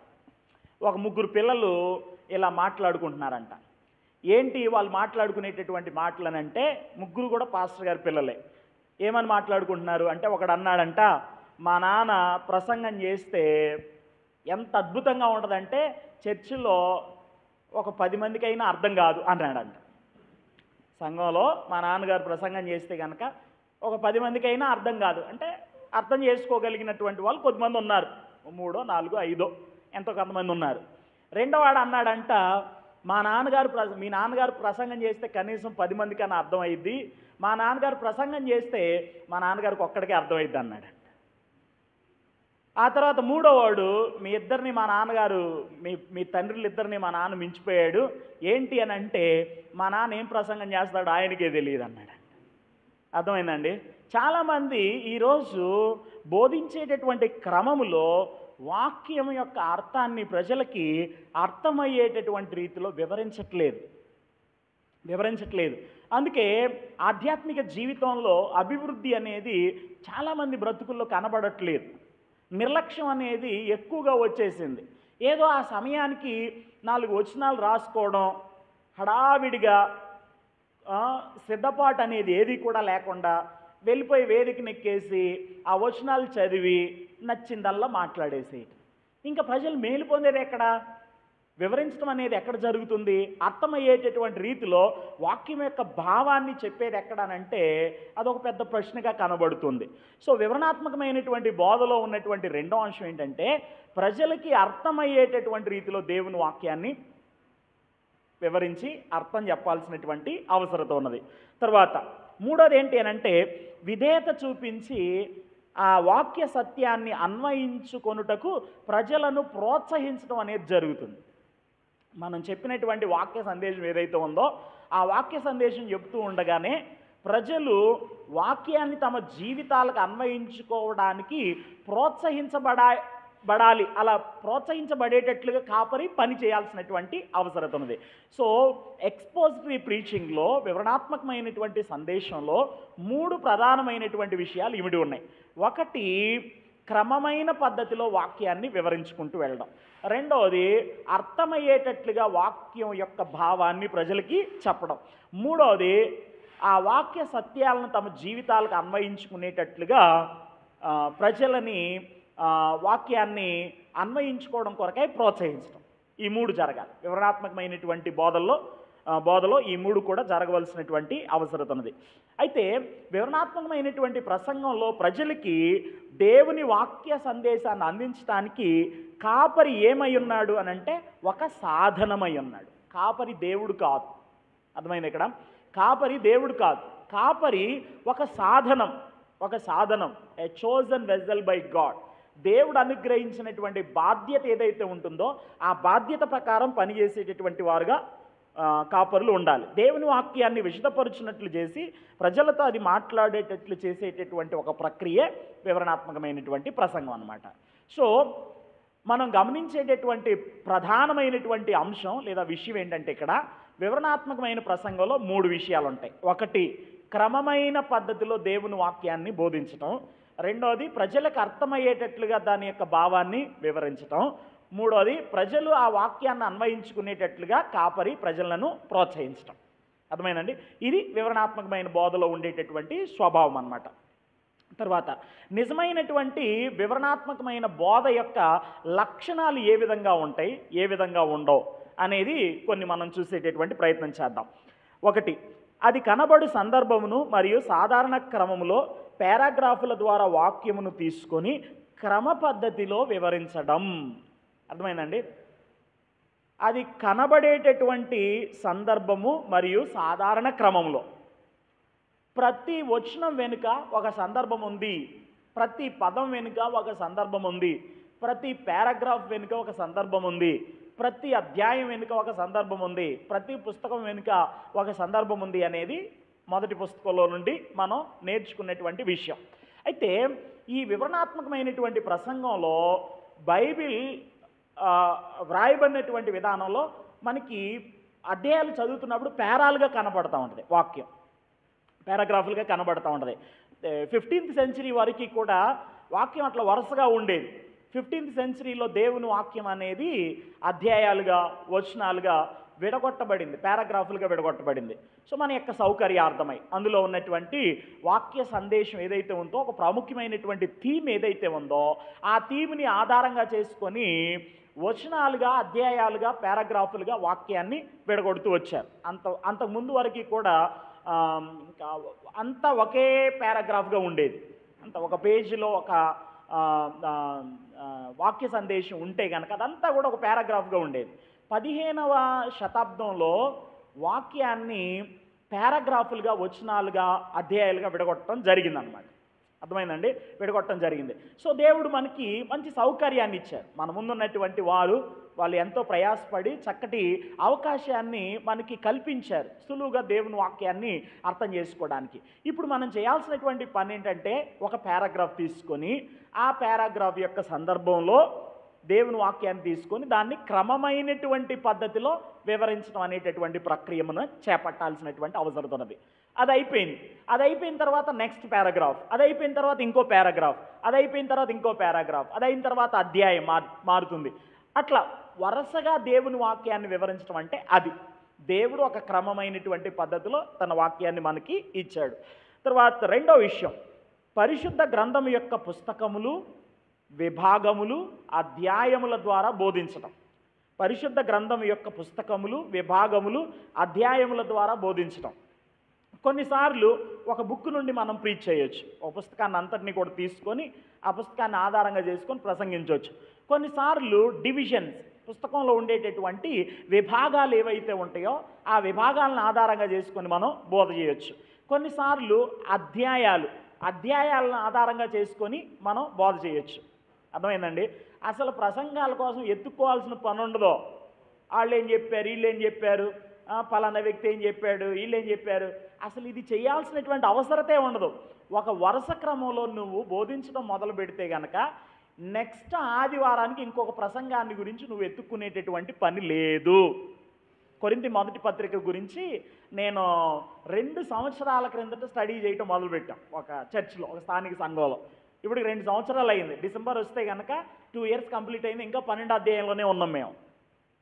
ఒక ముగ్గురు పిల్లలు ఇలా మాట్లాడుకుంటున్నారంట. ఏంటి వాళ్ళు మాట్లాడుకునేటటువంటి మాటలనంటే, ముగ్గురు కూడా పాస్టర్ గారి పిల్లలే. ఏమని మాట్లాడుకుంటున్నారు అంటే, ఒకడు అన్నాడంట, మా నాన్న ప్రసంగం చేస్తే ఎంత అద్భుతంగా ఉంటుందంటే చర్చిలో ఒక 10 మందికైనా అర్థం కాదు అన్నాడంట. సంఘంలో మా నాన్నగారు ప్రసంగం చేస్తే కనుక ఒక 10 మందికైనా అర్థం కాదు అంటే, అర్థం చేసుకోగలిగినటువంటి వాళ్ళు కొద్దిమంది ఉన్నారు, 3, 4, 5 ఎంతో కొంతమంది ఉన్నారు. రెండోవాడు అన్నాడంట, మీ నాన్నగారు ప్రసంగం చేస్తే కనీసం 10 మందికైనా అర్థం అయ్యిద్ది, మా నాన్నగారు ప్రసంగం చేస్తే మా నాన్నగారికి ఒక్కడికే అర్థమైద్ది అన్నాడు. ఆ తర్వాత మూడోవాడు, మీ తండ్రులు ఇద్దరిని మా నాన్న మించిపోయాడు, ఏంటి అని అంటే మా నాన్న ఏం ప్రసంగం చేస్తాడో ఆయనకే తెలియదు అన్నాడు. అర్థమైందండి? చాలామంది ఈరోజు బోధించేటటువంటి క్రమములో వాక్యం యొక్క అర్థాన్ని ప్రజలకి అర్థమయ్యేటటువంటి రీతిలో వివరించట్లేదు. అందుకే ఆధ్యాత్మిక జీవితంలో అభివృద్ధి అనేది చాలామంది బ్రతుకుల్లో కనబడట్లేదు. నిర్లక్ష్యం అనేది ఎక్కువగా వచ్చేసింది. ఏదో ఆ సమయానికి 4 వచనాలు రాసుకోవడం, హడావిడిగా సిద్ధపాటు అనేది ఏది కూడా లేకుండా వెళ్ళిపోయి వేదికను ఎక్కేసి ఆ వచనాలు చదివి నచ్చిందల్లా మాట్లాడేసి, ఇంకా ప్రజలు మేలు పొందేది ఎక్కడ? వివరించడం అనేది ఎక్కడ జరుగుతుంది? అర్థమయ్యేటటువంటి రీతిలో వాక్యం యొక్క భావాన్ని చెప్పేది ఎక్కడనంటే అదొక పెద్ద ప్రశ్నగా కనబడుతుంది. సో వివరణాత్మకమైనటువంటి బోధలో ఉన్నటువంటి రెండో అంశం ఏంటంటే, ప్రజలకి అర్థమయ్యేటటువంటి రీతిలో దేవుని వాక్యాన్ని వివరించి అర్థం చెప్పాల్సినటువంటి అవసరత ఉన్నది. తర్వాత మూడోది ఏంటి అనంటే, విధేయత చూపించి ఆ వాక్య సత్యాన్ని అన్వయించుకొనుటకు ప్రజలను ప్రోత్సహించడం అనేది జరుగుతుంది. మనం చెప్పినటువంటి వాక్య సందేశం ఏదైతే ఉందో ఆ వాక్య సందేశం చెప్తూ ఉండగానే ప్రజలు వాక్యాన్ని తమ జీవితాలకు అన్వయించుకోవడానికి ప్రోత్సహించబడాలి. అలా ప్రోత్సహించబడేటట్లుగా కాపరి పని చేయాల్సినటువంటి అవసరం ఉంది. సో ఎక్స్పోజిటరీ ప్రీచింగ్లో, వివరణాత్మకమైనటువంటి సందేశంలో 3 ప్రధానమైనటువంటి విషయాలు ఇమిడి ఉన్నాయి. ఒకటి, క్రమమైన పద్ధతిలో వాక్యాన్ని వివరించుకుంటూ వెళ్ళడం. రెండవది, అర్థమయ్యేటట్లుగా వాక్యం యొక్క భావాన్ని ప్రజలకి చెప్పడం. మూడవది, ఆ వాక్య సత్యాలను తమ జీవితాలకు అన్వయించుకునేటట్లుగా ప్రజలని వాక్యాన్ని అన్వయించుకోవడం కొరకై ప్రోత్సహించడం. ఈ 3 జరగాలి. వివరణాత్మకమైనటువంటి బోధలో ఈ 3 కూడా జరగవలసినటువంటి అవసరం ఉన్నది. అయితే వివరణాత్మకమైనటువంటి ప్రసంగంలో ప్రజలకి దేవుని వాక్య సందేశాన్ని అందించడానికి కాపరి ఏమై ఉన్నాడు అనంటే ఒక సాధనమై ఉన్నాడు. కాపరి దేవుడు కాదు. అర్థమైంది? ఇక్కడ కాపరి దేవుడు కాదు, కాపరి ఒక సాధనం, ఏ చోజన్ వెజల్ బై గాడ్. దేవుడు అనుగ్రహించినటువంటి బాధ్యత ఏదైతే ఉంటుందో ఆ బాధ్యత ప్రకారం పనిచేసేటటువంటి వారుగా కాపరులు ఉండాలి. దేవుని వాక్యాన్ని విశదపరుచినట్లు చేసి ప్రజలతో అది మాట్లాడేటట్లు చేసేటటువంటి ఒక ప్రక్రియ వివరణాత్మకమైనటువంటి ప్రసంగం అన్నమాట. సో మనం గమనించేటటువంటి ప్రధానమైనటువంటి అంశం లేదా విషయం ఏంటంటే ఇక్కడ వివరణాత్మకమైన ప్రసంగంలో 3 విషయాలు ఉంటాయి. ఒకటి, క్రమమైన పద్ధతిలో దేవుని వాక్యాన్ని బోధించటం. రెండోది, ప్రజలకు అర్థమయ్యేటట్లుగా దాని యొక్క భావాన్ని వివరించటం. మూడోది, ప్రజలు ఆ వాక్యాన్ని అన్వయించుకునేటట్లుగా కాపరి ప్రజలను ప్రోత్సహించటం. అర్థమైందండి? ఇది వివరణాత్మకమైన బోధలో ఉండేటటువంటి స్వభావం అన్నమాట. తర్వాత నిజమైనటువంటి వివరణాత్మకమైన బోధ యొక్క లక్షణాలు ఏ విధంగా ఉంటాయి, ఏ విధంగా ఉండవు అనేది కొన్ని మనం చూసేటటువంటి ప్రయత్నం చేద్దాం. ఒకటి, అది కనబడు సందర్భమును మరియు సాధారణ క్రమములో పారాగ్రాఫుల ద్వారా వాక్యమును తీసుకొని క్రమ పద్ధతిలో వివరించడం. అర్థమైందండి? అది కనబడేటటువంటి సందర్భము మరియు సాధారణ క్రమంలో. ప్రతి వచనం వెనుక ఒక సందర్భం ఉంది, ప్రతి పదం వెనుక ఒక సందర్భం ఉంది, ప్రతి పారాగ్రాఫ్ వెనుక ఒక సందర్భం ఉంది, ప్రతి అధ్యాయం వెనుక ఒక సందర్భం ఉంది, ప్రతి పుస్తకం వెనుక ఒక సందర్భం ఉంది అనేది మొదటి పుస్తకంలో నుండి మనం నేర్చుకునేటువంటి విషయం. అయితే ఈ వివరణాత్మకమైనటువంటి ప్రసంగంలో బైబిల్ వ్రాయబడినటువంటి విధానంలో మనకి అధ్యాయాలు చదువుతున్నప్పుడు పేరాలుగా కనబడుతూ ఉంటుంది, వాక్యం పారాగ్రాఫులుగా కనబడుతూ ఉంటుంది. 15th సెంచరీ వరకు కూడా వాక్యం అట్లా వరుసగా ఉండేది. 15th సెంచరీలో దేవుని వాక్యం అనేది అధ్యాయాలుగా, వచనాలుగా విడగొట్టబడింది, పారాగ్రాఫులుగా విడగొట్టబడింది. సో మన యొక్క సౌకర్యార్థమై అందులో ఉన్నటువంటి వాక్య సందేశం ఏదైతే ఉందో, ఒక ప్రాముఖ్యమైనటువంటి థీమ్ ఏదైతే ఉందో ఆ థీమ్ని ఆధారంగా చేసుకొని వచనాలుగా, అధ్యాయాలుగా, పారాగ్రాఫులుగా వాక్యాన్ని విడగొడుతూ వచ్చారు. అంతకుముందు వరకు కూడా అంతా ఒకే పారాగ్రాఫ్గా ఉండేది. అంత ఒక పేజీలో ఒక వాక్య సందేశం ఉంటే కనుక అదంతా కూడా ఒక పారాగ్రాఫ్గా ఉండేది. 15వ శతాబ్దంలో వాక్యాన్ని పారాగ్రాఫులుగా, వచనాలుగా, అధ్యాయాలుగా విడగొట్టడం జరిగిందనమాట. అర్థమైందండి? విడగొట్టడం జరిగింది. సో దేవుడు మనకి మంచి సౌకర్యాన్ని ఇచ్చారు. మన ముందున్నటువంటి వాళ్ళు ఎంతో ప్రయాసపడి చక్కటి అవకాశాన్ని మనకి కల్పించారు సులువుగా దేవుని వాక్యాన్ని అర్థం చేసుకోవడానికి. ఇప్పుడు మనం చేయాల్సినటువంటి పని ఏంటంటే, ఒక పారాగ్రాఫ్ తీసుకొని ఆ పారాగ్రాఫ్ యొక్క సందర్భంలో దేవుని వాక్యాన్ని తీసుకొని దాన్ని క్రమమైనటువంటి పద్ధతిలో వివరించడం అనేటటువంటి ప్రక్రియను చేపట్టాల్సినటువంటి అవసరం ఉన్నది. అది అయిపోయిన తర్వాత నెక్స్ట్ పారాగ్రాఫ్, అది అయిపోయిన తర్వాత ఇంకో పారాగ్రాఫ్, అది అయిపోయిన తర్వాత ఇంకో పారాగ్రాఫ్, అది అయిన తర్వాత అధ్యాయం మారుతుంది. అట్లా వరుసగా దేవుని వాక్యాన్ని వివరించడం అంటే అది దేవుడు ఒక క్రమమైనటువంటి పద్ధతిలో తన వాక్యాన్ని మనకి ఇచ్చాడు. తర్వాత రెండో విషయం, పరిశుద్ధ గ్రంథం యొక్క పుస్తకములు, విభాగములు, అధ్యాయముల ద్వారా బోధించడం. పరిశుద్ధ గ్రంథం యొక్క పుస్తకములు, విభాగములు, అధ్యాయముల ద్వారా బోధించడం. కొన్నిసార్లు ఒక బుక్ నుండి మనం ప్రీచ్ చేయొచ్చు, ఒక పుస్తకాన్ని అంతటినీ కూడా తీసుకొని ఆ పుస్తకాన్ని ఆధారంగా చేసుకొని ప్రసంగించవచ్చు. కొన్నిసార్లు డివిజన్స్, పుస్తకంలో ఉండేటటువంటి విభాగాలు ఏవైతే ఉంటాయో ఆ విభాగాలను ఆధారంగా చేసుకొని మనం బోధ చేయొచ్చు. కొన్నిసార్లు అధ్యాయాలను ఆధారంగా చేసుకొని మనం బోధ చేయొచ్చు. అర్థమైందండి? అసలు ప్రసంగాల కోసం ఎత్తుక్కోవాల్సిన పని ఉండదు. వాళ్ళు ఏం చెప్పారు, వీళ్ళు ఏం చెప్పారు, పలానా వ్యక్తి ఏం చెప్పాడు, వీళ్ళు ఏం చెప్పారు, అసలు ఇది చేయాల్సినటువంటి అవసరతే ఉండదు. ఒక వరుస క్రమంలో నువ్వు బోధించడం మొదలు పెడితే కనుక నెక్స్ట్ ఆదివారానికి ఇంకొక ప్రసంగాన్ని గురించి నువ్వు ఎత్తుక్కునేటటువంటి పని లేదు. కొరింథీ మొదటి పత్రిక గురించి నేను 2 సంవత్సరాల క్రిందట స్టడీ చేయటం మొదలుపెట్టాం ఒక చర్చ్లో, ఒక స్థానిక సంఘంలో. ఇప్పుడు 2 సంవత్సరాలు అయింది. డిసెంబర్ వస్తే కనుక 2 ఇయర్స్ కంప్లీట్ అయింది. ఇంకా 12 అధ్యాయంలోనే ఉన్నాం మేము.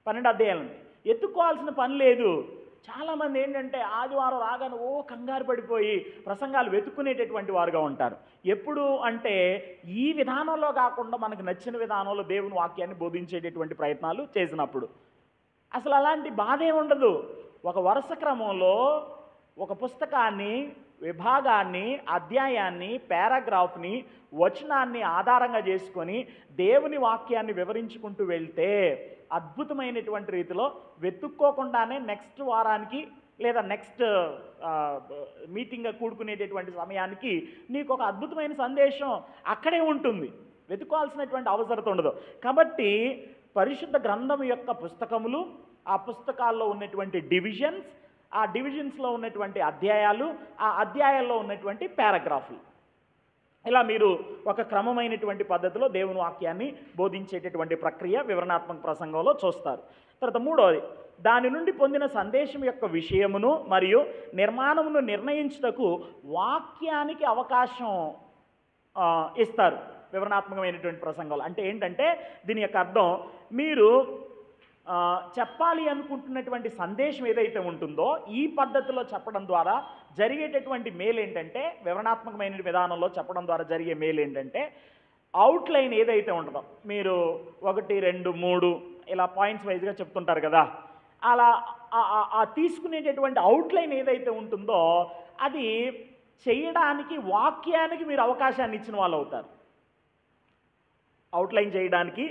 12 అధ్యాయాలు ఎత్తుక్కోవాల్సిన పని లేదు. చాలామంది ఏంటంటే ఆదివారం రాగానే కంగారు పడిపోయి ప్రసంగాలు వెతుక్కునేటటువంటి వారుగా ఉంటారు. ఎప్పుడు అంటే ఈ విధానంలో కాకుండా మనకు నచ్చిన విధానంలో దేవుని వాక్యాన్ని బోధించేటటువంటి ప్రయత్నాలు చేసినప్పుడు అసలు అలాంటి బాధే ఉండదు. ఒక వరుస క్రమంలో ఒక పుస్తకాన్ని, విభాగాన్ని, అధ్యాయాన్ని, పారాగ్రాఫ్ని, వచనాన్ని ఆధారంగా చేసుకొని దేవుని వాక్యాన్ని వివరించుకుంటూ వెళ్తే అద్భుతమైనటువంటి రీతిలో వెతుక్కోకుండానే నెక్స్ట్ వారానికి లేదా నెక్స్ట్ మీటింగ్గా కూడుకునేటటువంటి సమయానికి నీకు ఒక అద్భుతమైన సందేశం అక్కడే ఉంటుంది. వెతుక్కోవాల్సినటువంటి అవసరం ఉండదు. కాబట్టి పరిశుద్ధ గ్రంథం యొక్క పుస్తకములు, ఆ పుస్తకాల్లో ఉన్నటువంటి డివిజన్స్, ఆ డివిజన్స్లో ఉన్నటువంటి అధ్యాయాలు, ఆ అధ్యాయాల్లో ఉన్నటువంటి పారాగ్రాఫ్లు, ఇలా మీరు ఒక క్రమమైనటువంటి పద్ధతిలో దేవుని వాక్యాన్ని బోధించేటటువంటి ప్రక్రియ వివరణాత్మక ప్రసంగంలో చూస్తారు. తర్వాత మూడవది, దాని నుండి పొందిన సందేశం యొక్క విషయమును మరియు నిర్మాణమును నిర్ణయించుటకు వాక్యానికి అవకాశం ఇస్తారు వివరణాత్మకమైనటువంటి ప్రసంగాలు. అంటే ఏంటంటే దీని యొక్క అర్థం, మీరు చెప్పాలి అనుకుంటున్నటువంటి సందేశం ఏదైతే ఉంటుందో ఈ పద్ధతిలో చెప్పడం ద్వారా జరిగేటటువంటి మేలు ఏంటంటే, వివరణాత్మకమైన విధానంలో చెప్పడం ద్వారా జరిగే మేలు ఏంటంటే, అవుట్లైన్ ఏదైతే ఉంటుందో, మీరు 1, 2, 3 ఇలా పాయింట్స్ వైజ్గా చెప్తుంటారు కదా, అలా ఆ తీసుకునేటటువంటి అవుట్లైన్ ఏదైతే ఉంటుందో అది చేయడానికి వాక్యానికి మీరు అవకాశాన్ని ఇచ్చిన వాళ్ళు అవుతారు. అవుట్లైన్ చేయడానికి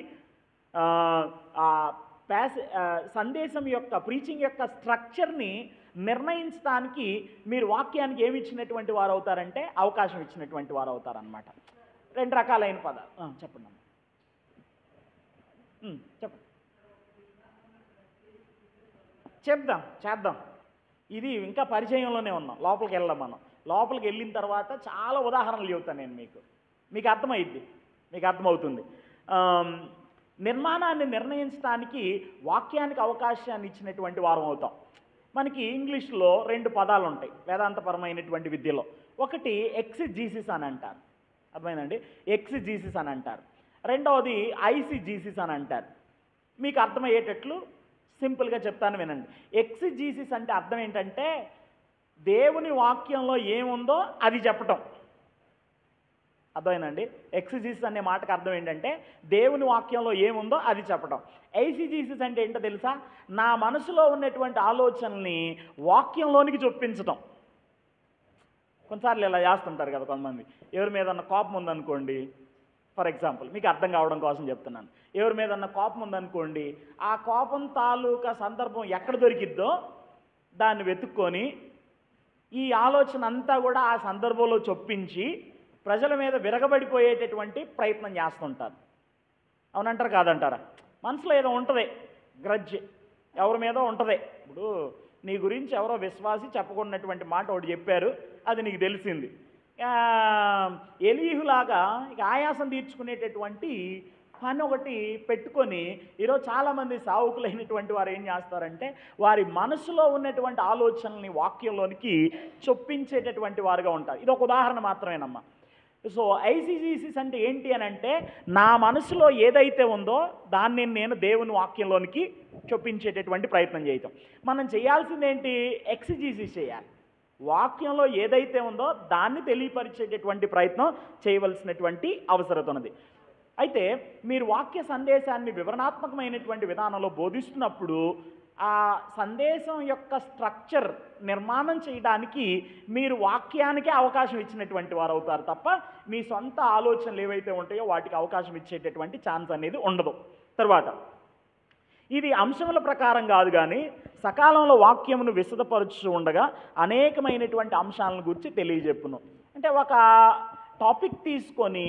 సందేశం యొక్క ప్రీచింగ్ యొక్క స్ట్రక్చర్ని నిర్ణయించడానికి మీరు వాక్యానికి ఏమి ఇచ్చినటువంటి వారు అవుతారంటే అవకాశం ఇచ్చినటువంటి వారు అవుతారనమాట. 2 రకాలైన పదాలు చెప్పండి చెప్పండి. చేద్దాం. ఇది ఇంకా పరిచయంలోనే ఉన్నాం, లోపలికి వెళ్ళాం మనం. లోపలికి వెళ్ళిన తర్వాత చాలా ఉదాహరణలు చెబుతాను నేను, మీకు అర్థమైద్ది, మీకు అర్థమవుతుంది. నిర్మాణాన్ని నిర్ణయించడానికి వాక్యానికి అవకాశాన్ని ఇచ్చినటువంటి వారం అవుతాం. మనకి ఇంగ్లీష్లో 2 పదాలు ఉంటాయి వేదాంతపరమైనటువంటి విద్యలో. ఒకటి ఎక్సిజీసిస్ అని అంటారు, అర్థమైందండి, ఎక్సిజీసిస్ అని అంటారు. రెండవది ఐసిజీసిస్ అని అంటారు. మీకు అర్థమయ్యేటట్లు సింపుల్గా చెప్తాను వినండి. ఎక్సిజీసిస్ అంటే అర్థం ఏంటంటే దేవుని వాక్యంలో ఏముందో అది చెప్పటం. అర్థమైందండి? ఎక్సిజీసిస్ అనే మాటకు అర్థం ఏంటంటే దేవుని వాక్యంలో ఏముందో అది చెప్పడం. ఐసిజీసిస్ అంటే ఏంటో తెలుసా? నా మనసులో ఉన్నటువంటి ఆలోచనల్ని వాక్యంలోనికి చొప్పించడం. కొన్నిసార్లు ఇలా చేస్తుంటారు కదా కొంతమంది. ఎవరి మీద కోపం ఉందనుకోండి, ఫర్ ఎగ్జాంపుల్ మీకు అర్థం కావడం కోసం చెప్తున్నాను. ఎవరి మీద కోపం ఉందనుకోండి, ఆ కోపం తాలూకా సందర్భం ఎక్కడ దొరికిద్దో దాన్ని వెతుక్కొని ఈ ఆలోచన అంతా కూడా ఆ సందర్భంలో చొప్పించి ప్రజల మీద విరగబడిపోయేటటువంటి ప్రయత్నం చేస్తుంటారు. అవునంటారు కాదంటారా? మనసులో ఏదో ఉంటుంది, గ్రడ్జ్ ఎవరి మీద ఉంటుంది. ఇప్పుడు నీ గురించి ఎవరో విశ్వాసి చెప్పకున్నటువంటి మాట ఒకటి చెప్పారు, అది నీకు తెలిసింది. ఎలీహులాగా ఇక ఆయాసం తీర్చుకునేటటువంటి పని ఒకటి పెట్టుకొని ఈరోజు చాలామంది సావుకులైనటువంటి వారు ఏం చేస్తారంటే వారి మనసులో ఉన్నటువంటి ఆలోచనల్ని వాక్యంలోనికి చొప్పించేటటువంటి వారుగా ఉంటారు. ఇది ఒక ఉదాహరణ మాత్రమేనమ్మా. సో ఐసిజిసిస్ అంటే ఏంటి అని అంటే నా మనసులో ఏదైతే ఉందో దాన్ని నేను దేవుని వాక్యంలోనికి చొప్పించేటటువంటి ప్రయత్నం చేయటం. మనం చేయాల్సింది ఏంటి? ఎక్సిజిసిస్ చేయాలి. వాక్యంలో ఏదైతే ఉందో దాన్ని తెలియపరిచేటటువంటి ప్రయత్నం చేయవలసినటువంటి అవసరం ఉన్నది. అయితే మీరు వాక్య సందేశాన్ని వివరణాత్మకమైనటువంటి విధానంలో బోధిస్తున్నప్పుడు ఆ సందేశం యొక్క స్ట్రక్చర్ నిర్మాణం చేయడానికి మీరు వాక్యానికే అవకాశం ఇచ్చినటువంటి వారు అవుతారు తప్ప మీ సొంత ఆలోచనలు ఏవైతే ఉంటాయో వాటికి అవకాశం ఇచ్చేటటువంటి ఛాన్స్ అనేది ఉండదు. తర్వాత ఇది అంశముల ప్రకారం కాదు కానీ సకాలంలో వాక్యమును విశదపరుచు ఉండగా అనేకమైనటువంటి అంశాలను గురించి తెలియజెప్పును. అంటే ఒక టాపిక్ తీసుకొని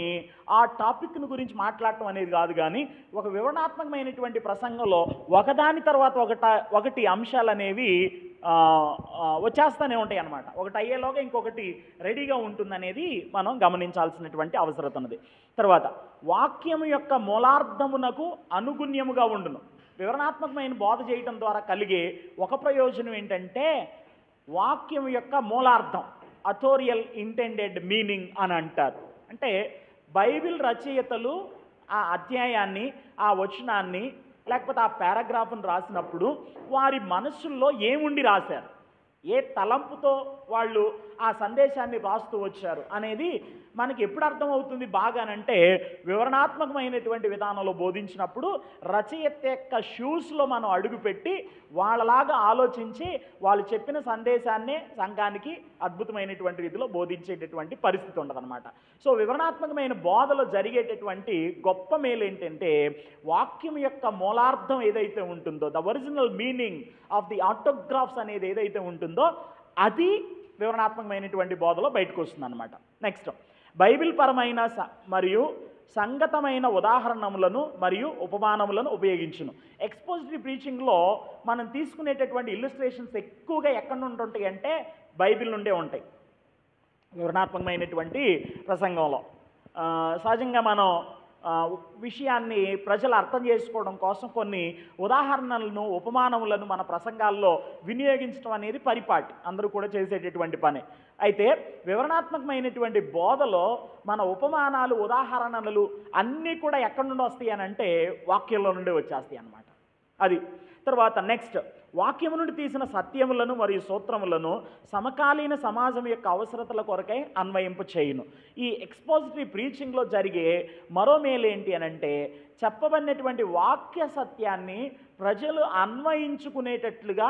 ఆ టాపిక్ను గురించి మాట్లాడటం అనేది కాదు కానీ ఒక వివరణాత్మకమైనటువంటి ప్రసంగంలో ఒకదాని తర్వాత ఒకటి అంశాలు అనేవి వచ్చేస్తూనే ఉంటాయి అన్నమాట. ఒకటి అయ్యేలోగా ఇంకొకటి రెడీగా ఉంటుందనేది మనం గమనించాల్సినటువంటి అవసరం ఉన్నది. తర్వాత వాక్యము యొక్క మూలార్థమునకు అనుగుణ్యముగా ఉండును. వివరణాత్మకమైన బోధ చేయటం ద్వారా కలిగే ఒక ప్రయోజనం ఏంటంటే వాక్యం యొక్క మూలార్థం, అథోరియల్ ఇంటెండెడ్ మీనింగ్ అని అంటారు. అంటే బైబిల్ రచయితలు ఆ అధ్యాయాన్ని, ఆ వచనాన్ని లేకపోతే ఆ పారాగ్రాఫ్ను రాసినప్పుడు వారి మనస్సుల్లో ఏముండి రాశారు, ఏ తలంపుతో వాళ్ళు ఆ సందేశాన్ని రాస్తూ వచ్చారు అనేది మనకి ఎప్పుడు అర్థమవుతుంది బాగానంటే వివరణాత్మకమైనటువంటి విధానంలో బోధించినప్పుడు రచయిత యొక్క షూస్లో మనం అడుగుపెట్టి వాళ్ళలాగా ఆలోచించి వాళ్ళు చెప్పిన సందేశాన్నే సంఘానికి అద్భుతమైనటువంటి రీతిలో బోధించేటటువంటి పరిస్థితి ఉండదన్నమాట. సో వివరణాత్మకమైన బోధలో జరిగేటటువంటి గొప్ప మేలు ఏంటంటే వాక్యం యొక్క మూలార్థం ఏదైతే ఉంటుందో, the original meaning of the autographs అనేది ఏదైతే ఉంటుందో అది వివరణాత్మకమైనటువంటి బోధలో బయటకు వస్తుంది అనమాట. నెక్స్ట్ బైబిల్ పరమైన మరియు సంగతమైన ఉదాహరణములను మరియు ఉపమానములను ఉపయోగించును. ఎక్స్పోజిటరీ ప్రీచింగ్లో మనం తీసుకునేటటువంటి ఇల్లుస్ట్రేషన్స్ ఎక్కువగా ఎక్కడి నుండి ఉంటాయి అంటే బైబిల్ నుండే ఉంటాయి వివరణాత్మకమైనటువంటి ప్రసంగంలో. సహజంగా మనం ఆ, విషయాన్ని ప్రజలు అర్థం చేసుకోవడం కోసం కొన్ని ఉదాహరణలను ఉపమానములను మన ప్రసంగాల్లో వినియోగించడం అనేది పరిపాటి, అందరూ కూడా చేసేటటువంటి పని. అయితే వివరణాత్మకమైనటువంటి బోధలో మన ఉపమానాలు ఉదాహరణలు అన్నీ కూడా ఎక్కడి నుండి వస్తాయి అని అంటే వాక్యంలో నుండి వచ్చేస్తాయి అన్నమాట. అది తర్వాత నెక్స్ట్, వాక్యము నుండి తీసిన సత్యములను మరియు సూత్రములను సమకాలీన సమాజం యొక్క అవసరతల కొరకై అన్వయింపు చేయును. ఈ ఎక్స్పోజిటరీ ప్రీచింగ్లో జరిగే మరో మేలు ఏంటి అని అంటే చెప్పబడినటువంటి వాక్య సత్యాన్ని ప్రజలు అన్వయించుకునేటట్లుగా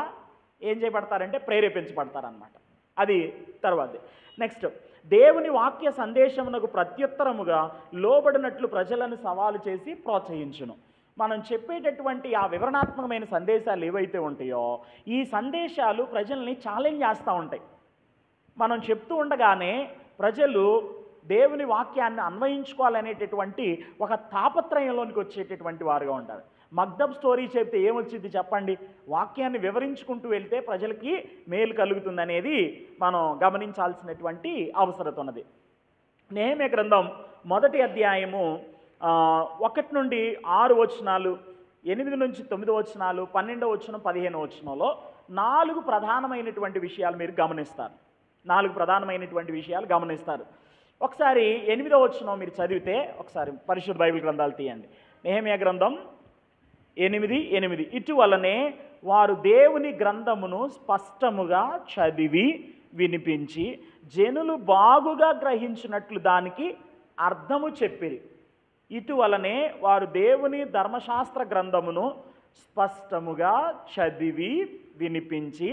ఏం చేయబడతారంటే ప్రేరేపించబడతారనమాట. అది తర్వాత నెక్స్ట్, దేవుని వాక్య సందేశమునకు ప్రత్యుత్తరముగా లోబడినట్లు ప్రజలను సవాలు చేసి ప్రోత్సహించును. మనం చెప్పేటటువంటి ఆ వివరణాత్మకమైన సందేశాలు ఏవైతే ఉంటాయో ఈ సందేశాలు ప్రజల్ని ఛాలెంజ్ చేస్తూ ఉంటాయి. మనం చెప్తూ ఉండగానే ప్రజలు దేవుని వాక్యాన్ని అన్వయించుకోవాలనేటటువంటి ఒక తాపత్రయంలోనికి వచ్చేటటువంటి వారుగా ఉంటారు. మగ్దబ్ స్టోరీ చెప్తే ఏమొచ్చింది చెప్పండి? వాక్యాన్ని వివరించుకుంటూ వెళ్తే ప్రజలకి మేలు కలుగుతుందనేది మనం గమనించాల్సినటువంటి అవసరం ఉన్నది. నెహెమ్యా గ్రంథం 1వ అధ్యాయము 1 నుండి 6 వచనాలు, 8 నుంచి 9 వచనాలు, 12వ వచనం, 15వ వచనంలో 4 ప్రధానమైనటువంటి విషయాలు మీరు గమనిస్తారు. 4 ప్రధానమైనటువంటి విషయాలు గమనిస్తారు. ఒకసారి 8వ వచనం మీరు చదివితే, ఒకసారి పరిశుద్ధ బైబిల్ గ్రంథాలు తీయండి. నెహెమ్యా గ్రంథం 8:8, ఇటువలనే వారు దేవుని గ్రంథమును స్పష్టముగా చదివి వినిపించి జనులు బాగుగా గ్రహించినట్లు దానికి అర్థము చెప్పిరి. ఇటువలనే వారు దేవుని ధర్మశాస్త్ర గ్రంథమును స్పష్టముగా చదివి వినిపించి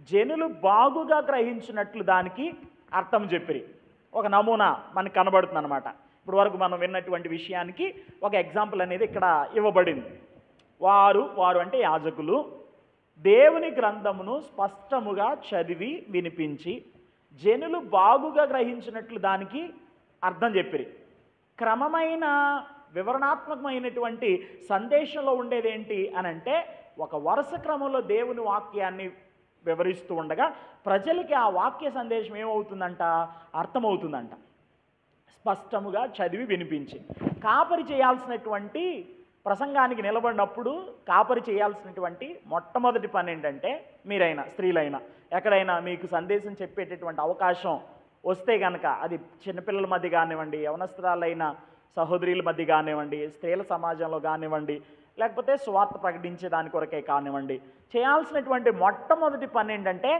జనులు బాగుగా గ్రహించినట్లు దానికి అర్థం చెప్పిరి. ఒక నమూనా మనకు కనబడుతుంది అనమాట. ఇప్పుడు వరకు మనం విన్నటువంటి విషయానికి ఒక ఎగ్జాంపుల్ అనేది ఇక్కడ ఇవ్వబడింది. వారు అంటే యాజకులు దేవుని గ్రంథమును స్పష్టముగా చదివి వినిపించి జనులు బాగుగా గ్రహించినట్లు దానికి అర్థం చెప్పిరి. క్రమమైన వివరణాత్మకమైనటువంటి సందేశంలో ఉండేది ఏంటి అని అంటే ఒక వరుస క్రమంలో దేవుని వాక్యాన్ని వివరిస్తూ ఉండగా ప్రజలకి ఆ వాక్య సందేశం ఏమవుతుందంట? అర్థమవుతుందంట. స్పష్టముగా చదివి వినిపించి. కాపరి చేయాల్సినటువంటి ప్రసంగానికి నిలబడినప్పుడు కాపరి చేయాల్సినటువంటి మొట్టమొదటి పని ఏంటంటే, మీరైనా స్త్రీలైనా ఎక్కడైనా మీకు సందేశం చెప్పేటటువంటి అవకాశం వస్తే కనుక, అది చిన్నపిల్లల మధ్య కానివ్వండి, యవనస్తురాలైన సహోదరుల మధ్య కానివ్వండి, స్త్రీల సమాజంలో కానివ్వండి, లేకపోతే స్వార్థ ప్రకటించే దాని కొరకే కానివ్వండి, చేయాల్సినటువంటి మొట్టమొదటి పని ఏంటంటే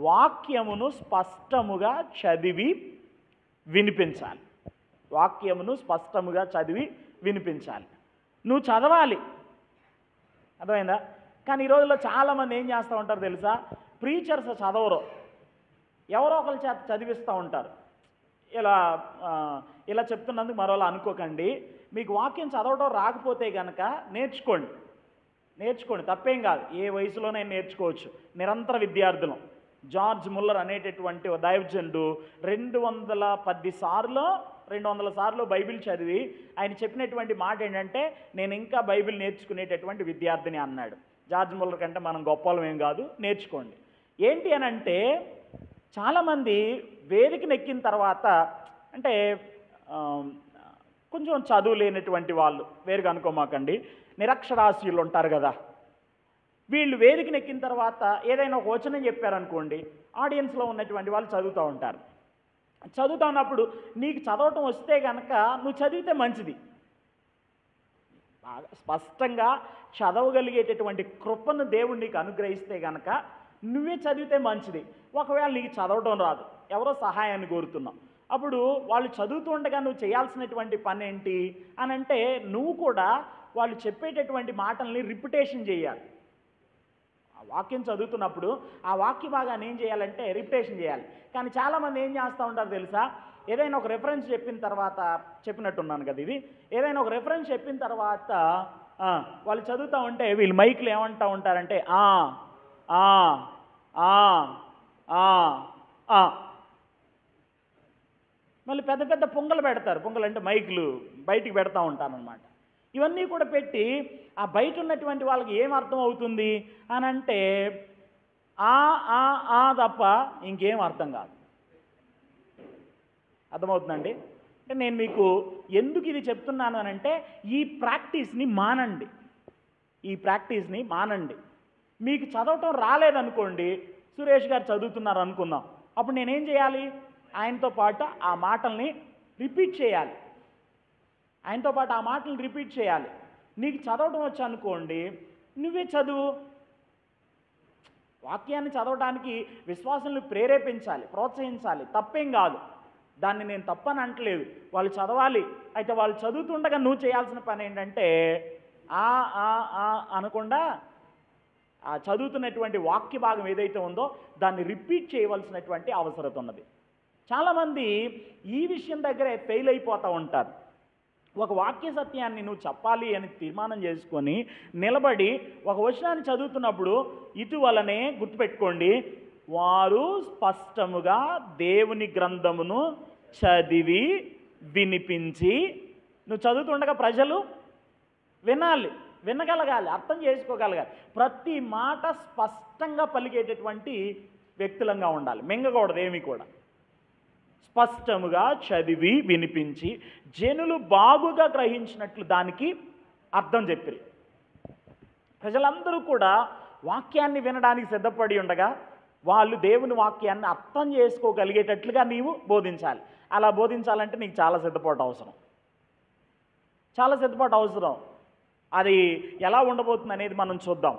వాక్యమును స్పష్టముగా చదివి వినిపించాలి. వాక్యమును స్పష్టముగా చదివి వినిపించాలి. నువ్వు చదవాలి, అర్థమైందా? కానీ ఈ రోజుల్లో చాలామంది ఏం చేస్తూ ఉంటారు తెలుసా? ప్రీచర్స్ చదవరు, ఎవరో ఒకరి చేత చదివిస్తూ ఉంటారు. ఇలా చెప్తున్నందుకు మరోలా అనుకోకండి. మీకు వాక్యం చదవడం రాకపోతే కనుక నేర్చుకోండి, తప్పేం కాదు. ఏ వయసులోనైనా నేర్చుకోవచ్చు. నిరంతర విద్యార్థులం. జార్జ్ ముల్లర్ అనేటటువంటి ఒక దైవజనుడు 200 సార్లు బైబిల్ చదివి ఆయన చెప్పినటువంటి మాట ఏంటంటే, నేను ఇంకా బైబిల్ నేర్చుకునేటటువంటి విద్యార్థిని అన్నాడు. జార్జ్ ముల్లర్ కంటే మనం గొప్పలం ఏం కాదు, నేర్చుకోండి. ఏంటి అని అంటే చాలామంది వేదికను ఎక్కిన తర్వాత అంటే కొంచెం చదువు లేనటువంటి వాళ్ళు, వేరుగా అనుకోమాకండి, నిరక్షరాస్యులు ఉంటారు కదా, వీళ్ళు వేదికను ఎక్కిన తర్వాత ఏదైనా ఒక వచనం చెప్పారనుకోండి, ఆడియన్స్లో ఉన్నటువంటి వాళ్ళు చదువుతూ ఉంటారు. చదువుతూ ఉన్నప్పుడు నీకు చదవటం వస్తే కనుక నువ్వు చదివితే మంచిది. బాగా స్పష్టంగా చదవగలిగేటటువంటి కృపను దేవుడు నీకు అనుగ్రహిస్తే కనుక నువ్వే చదివితే మంచిది. ఒకవేళ నీకు చదవటం రాదు, ఎవరో సహాయాన్ని కోరుతున్నావు, అప్పుడు వాళ్ళు చదువుతూ ఉండగా నువ్వు చేయాల్సినటువంటి పని ఏంటి అని అంటే నువ్వు కూడా వాళ్ళు చెప్పేటటువంటి మాటల్ని రిపిటేషన్ చేయాలి. ఆ వాక్యం చదువుతున్నప్పుడు ఆ వాక్య భాగాన్ని ఏం చేయాలంటే రిపిటేషన్ చేయాలి. కానీ చాలామంది ఏం చేస్తూ ఉంటారు తెలుసా? ఏదైనా ఒక రెఫరెన్స్ చెప్పిన తర్వాత, చెప్పినట్టున్నాను కదా ఇది, ఏదైనా ఒక రెఫరెన్స్ చెప్పిన తర్వాత వాళ్ళు చదువుతూ ఉంటే వీళ్ళు మైక్లు ఏమంటూ ఉంటారంటే మళ్ళీ పెద్ద పెద్ద పొంగలు పెడతారు. పొంగలు అంటే మైకులు బయటికి పెడతా ఉంటానన్నమాట. ఇవన్నీ కూడా పెట్టి ఆ బయట ఉన్నటువంటి వాళ్ళకి ఏం అర్థం అవుతుంది అని అంటే తప్ప ఇంకేం అర్థం కాదు. అర్థమవుతుందండి? అంటే నేను మీకు ఎందుకు ఇది చెప్తున్నాను అని అంటే ఈ ప్రాక్టీస్ని మానండి. ఈ ప్రాక్టీస్ని మానండి. మీకు చదవటం రాలేదనుకోండి, సురేష్ గారు చదువుతున్నారు అనుకుందాం, అప్పుడు నేనేం చేయాలి? ఆయనతో పాటు ఆ మాటల్ని రిపీట్ చేయాలి. ఆయనతో పాటు ఆ మాటలు రిపీట్ చేయాలి. నీకు చదవడం వచ్చు అనుకోండి, నువ్వే చదువు. వాక్యాన్ని చదవడానికి విశ్వాసాలను ప్రేరేపించాలి, ప్రోత్సహించాలి, తప్పేం కాదు. దాన్ని నేను తప్పని అంటలేదు. వాళ్ళు చదవాలి. అయితే వాళ్ళు చదువుతుండగా నువ్వు చేయాల్సిన పని ఏంటంటే ఆ ఆ ఆ అనకుండా ఆ చదువుతున్నటువంటి వాక్య భాగం ఏదైతే ఉందో దాన్ని రిపీట్ చేయవలసినటువంటి అవసరం ఉన్నది. చాలామంది ఈ విషయం దగ్గరే ఫెయిల్ అయిపోతూ ఉంటారు. ఒక వాక్య సత్యాన్ని నువ్వు చెప్పాలి అని తీర్మానం చేసుకొని నిలబడి ఒక వచనాన్ని చదువుతున్నప్పుడు ఇటువలనే గుర్తుపెట్టుకోండి, వారు స్పష్టముగా దేవుని గ్రంథమును చదివి వినిపించి, నువ్వు చదువుతుండగా ప్రజలు వినాలి, వినగలగాలి, అర్థం చేసుకోగలగాలి. ప్రతి మాట స్పష్టంగా పలికేటటువంటి వ్యక్తులంగా ఉండాలి, మింగకూడదు ఏమి కూడా. స్పష్టముగా చదివి వినిపించి జనులు బాగుగా గ్రహించినట్లు దానికి అర్థం చెప్పిరి. ప్రజలందరూ కూడా వాక్యాన్ని వినడానికి సిద్ధపడి ఉండగా వాళ్ళు దేవుని వాక్యాన్ని అర్థం చేసుకోగలిగేటట్లుగా నీవు బోధించాలి. అలా బోధించాలంటే నీకు చాలా సిద్ధపాటు అవసరం, చాలా సిద్ధపాటు అవసరం. అది ఎలా ఉండబోతుంది అనేది మనం చూద్దాం.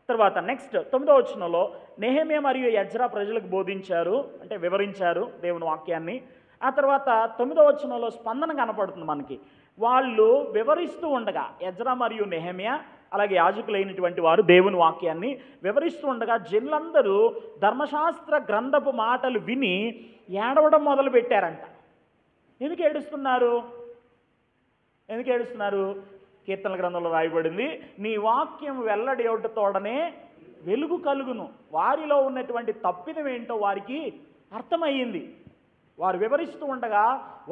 తర్వాత నెక్స్ట్ 9వ వచనంలో నెహెమ్యా మరియు ఎజ్రా ప్రజలకు బోధించారు, అంటే వివరించారు దేవుని వాక్యాన్ని. ఆ తర్వాత 9వ వచనంలో స్పందన కనపడుతుంది మనకి. వాళ్ళు వివరిస్తూ ఉండగా, ఎజ్రా మరియు నెహెమ్యా అలాగే యాజకులైనటువంటి వారు దేవుని వాక్యాన్ని వివరిస్తూ ఉండగా జనులందరూ ధర్మశాస్త్ర గ్రంథపు మాటలు విని ఏడవడం మొదలు పెట్టారంట. ఎందుకు ఏడుస్తున్నారు? ఎందుకు ఏడుస్తున్నారు? కీర్తన గ్రంథంలో రాయబడింది, నీ వాక్యం వెల్లడేయుటతోడనే వెలుగు కలుగును. వారిలో ఉన్నటువంటి తప్పిదం ఏంటో వారికి అర్థమయ్యింది. వారు వివరిస్తూ ఉండగా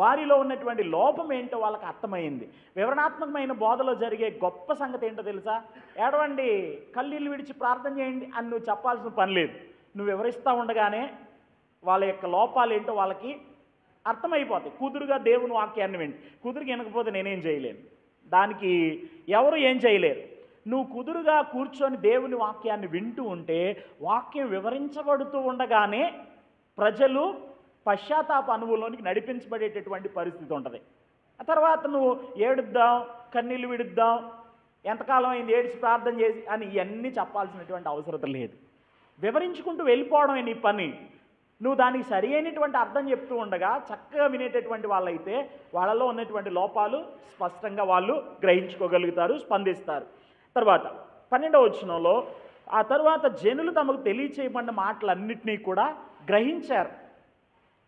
వారిలో ఉన్నటువంటి లోపం ఏంటో వాళ్ళకి అర్థమైంది. వివరణాత్మకమైన బోధలో జరిగే గొప్ప సంగతి ఏంటో తెలుసా? ఏడవండి, కళ్ళీళ్ళు విడిచి ప్రార్థన చేయండి అని నువ్వు చెప్పాల్సిన పని లేదు. నువ్వు వివరిస్తూ ఉండగానే వాళ్ళ యొక్క లోపాలు ఏంటో వాళ్ళకి అర్థమైపోతాయి. కుదురుగా దేవుని వాక్యాన్ని విండి. కుదురుగా వినకపోతే నేనేం చేయలేను, దానికి ఎవరు ఏం చేయలేరు. నువ్వు కుదురుగా కూర్చొని దేవుని వాక్యాన్ని వింటూ ఉంటే వాక్యం వివరించబడుతూ ఉండగానే ప్రజలు పశ్చాత్తాప అనుభవంలోనికి నడిపించబడేటటువంటి పరిస్థితి ఉంటుంది. ఆ తర్వాత నువ్వు ఏడుద్దాం, కన్నీళ్ళు విడుద్దాం, ఎంతకాలం అయింది ఏడిచి ప్రార్థన చేసి అని ఇవన్నీ చెప్పాల్సినటువంటి అవసరం లేదు. వివరించుకుంటూ వెళ్ళిపోవడమే నీ పని. నువ్వు దానికి సరి అయినటువంటి అర్థం చెప్తూ ఉండగా చక్కగా వినేటటువంటి వాళ్ళైతే వాళ్ళలో ఉన్నటువంటి లోపాలు స్పష్టంగా వాళ్ళు గ్రహించుకోగలుగుతారు, స్పందిస్తారు. తర్వాత 12వ వచనంలో ఆ తర్వాత జనులు తమకు తెలియచేయబడిన మాటలన్నింటినీ కూడా గ్రహించారు,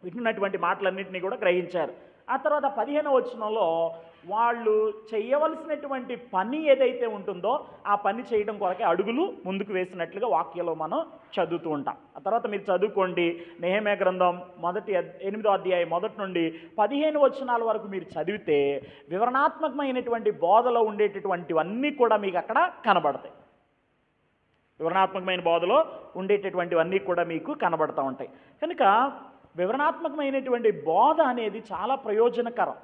వింటున్నటువంటి మాటలన్నింటినీ కూడా గ్రహించారు. ఆ తర్వాత 15వ వచనంలో వాళ్ళు చేయవలసినటువంటి పని ఏదైతే ఉంటుందో ఆ పని చేయడం కొరకే అడుగులు ముందుకు వేసినట్లుగా వాక్యంలో మనం చదువుతూ ఉంటాం. ఆ తర్వాత మీరు చదువుకోండి, నెహెమ్యా గ్రంథం 8వ అధ్యాయం 1 నుండి 15 వచనాల వరకు మీరు చదివితే వివరణాత్మకమైనటువంటి బోధలో ఉండేటటువంటివన్నీ కూడా మీకు అక్కడ కనబడతాయి. వివరణాత్మకమైన బోధలో ఉండేటటువంటివన్నీ కూడా మీకు కనబడతా ఉంటాయి. కనుక వివరణాత్మకమైనటువంటి బోధ అనేది చాలా ప్రయోజనకరం,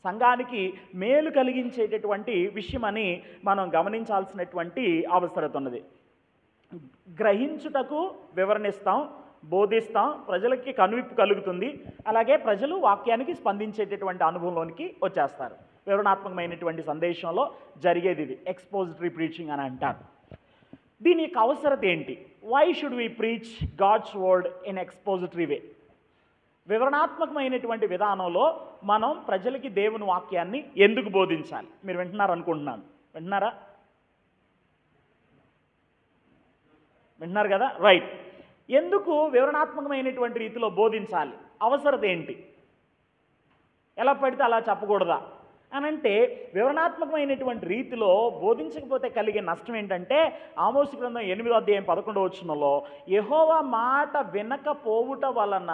సంఘానికి మేలు కలిగించేటటువంటి విషయం అని మనం గమనించాల్సినటువంటి అవసరం ఉన్నది. గ్రహించుటకు వివరణిస్తాం, బోధిస్తాం, ప్రజలకి కనువిప్పు కలుగుతుంది. అలాగే ప్రజలు వాక్యానికి స్పందించేటటువంటి అనుభవంలోనికి వచ్చేస్తారు. వివరణాత్మకమైనటువంటి సందేశంలో జరిగేది ఇది ఎక్స్పోజిటరీ ప్రీచింగ్ అని అంటారు. దీని యొక్క అవసరత ఏంటి? Why should we preach God's word in expository way? వివరణాత్మకమైనటువంటి విధానంలో మనం ప్రజలకి దేవుని వాక్యాన్ని ఎందుకు బోధించాలి? మీరు వింటున్నారు అనుకుంటున్నాను. వింటున్నారా? వింటున్నారు కదా? రైట్. ఎందుకు వివరణాత్మకమైనటువంటి రీతిలో బోధించాలి? అవసరత ఏంటి? ఎలా పడితే అలా చెప్పకూడదా అని అంటే, వివరణాత్మకమైనటువంటి రీతిలో బోధించకపోతే కలిగే నష్టం ఏంటంటే, ఆమోసు గ్రంథం 8వ అధ్యాయం 11వ వచనంలో యెహోవా మాట వినకపోవుట వలన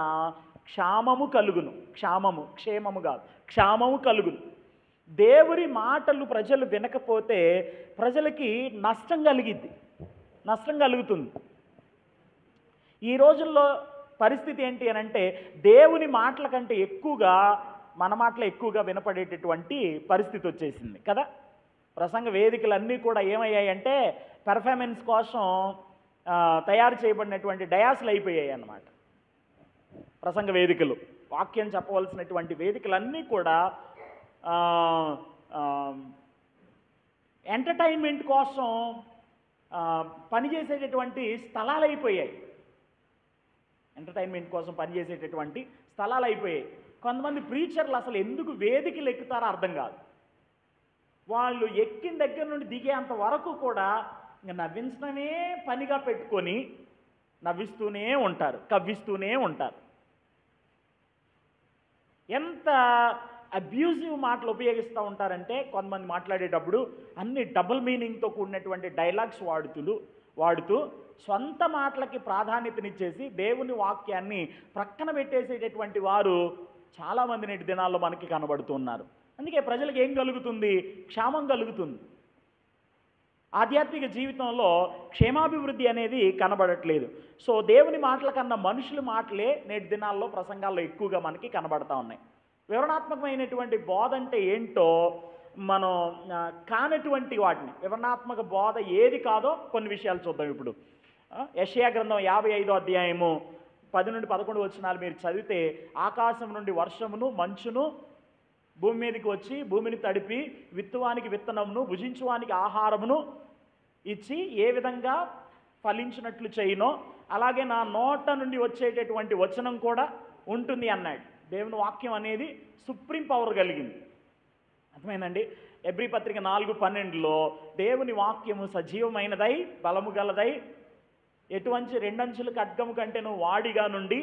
క్షామము కలుగును. క్షేమము కాదు, క్షామము కలుగును. దేవుని మాటలు ప్రజలు వినకపోతే ప్రజలకి నష్టం కలుగుతుంది. ఈ రోజుల్లో పరిస్థితి ఏంటి అని అంటే, దేవుని మాటల కంటే ఎక్కువగా మన మాటలు ఎక్కువగా వినపడేటటువంటి పరిస్థితి వచ్చేసింది కదా. ప్రసంగ వేదికలన్నీ కూడా ఏమయ్యాయంటే పెర్ఫార్మెన్స్ కోసం తయారు చేయబడినటువంటి డయాస్లు అయిపోయాయి అన్నమాట. ప్రసంగ వేదికలు, వాక్యం చెప్పవలసినటువంటి వేదికలన్నీ కూడా ఎంటర్టైన్మెంట్ కోసం పనిచేసేటటువంటి స్థలాలు అయిపోయాయి. ఎంటర్టైన్మెంట్ కోసం పనిచేసేటటువంటి స్థలాలు అయిపోయాయి. కొంతమంది ప్రీచర్లు అసలు ఎందుకు వేదికలు ఎక్కుతారో అర్థం కాదు. వాళ్ళు ఎక్కిన దగ్గర నుండి దిగేంత వరకు కూడా ఇంకా నవ్వించడమే పనిగా పెట్టుకొని నవ్విస్తూనే ఉంటారు, కవ్విస్తూనే ఉంటారు. ఎంత అబ్యూజివ్ మాటలు ఉపయోగిస్తూ ఉంటారంటే కొంతమంది మాట్లాడేటప్పుడు అన్ని డబుల్ మీనింగ్తో కూడినటువంటి డైలాగ్స్ వాడుతూ సొంత మాటలకి ప్రాధాన్యతనిచ్చేసి దేవుని వాక్యాన్ని ప్రక్కన పెట్టేసేటటువంటి వారు చాలామంది నేటి దినాల్లో మనకి కనబడుతున్నారు. అందుకే ప్రజలకు ఏం కలుగుతుంది? క్షేమం కలుగుతుంది. ఆధ్యాత్మిక జీవితంలో క్షేమాభివృద్ధి అనేది కనబడట్లేదు. సో దేవుని మాటల కన్నా మనుషుల మాటలే నేటి దినాల్లో ప్రసంగాల్లో ఎక్కువగా మనకి కనబడతా ఉన్నాయి. వివరణాత్మకమైనటువంటి బోధ అంటే ఏంటో మనం కానటువంటి వాటిని, వివరణాత్మక బోధ ఏది కాదో కొన్ని విషయాలు చూద్దాం. ఇప్పుడు యెషయా గ్రంథం 55వ అధ్యాయము 10 నుండి 11 వచనాలు మీరు చదివితే, ఆకాశం నుండి వర్షమును మంచును భూమి మీదకి వచ్చి భూమిని తడిపి విత్తువానికి విత్తనమును భుజించువానికి ఆహారమును ఇచ్చి ఏ విధంగా ఫలించినట్లు చేయనో అలాగే నా నోట నుండి వచ్చేటటువంటి వచనం కూడా ఉంటుంది అన్నాడు. దేవుని వాక్యం అనేది సుప్రీం పవర్ కలిగింది. అర్థమైందండి? ఎబ్రీ పత్రిక 4:12లో దేవుని వాక్యము సజీవమైనదై బలము గలదై ఎటువంటి రెండంచుల ఖడ్గము కంటేను వాడిగా నుండి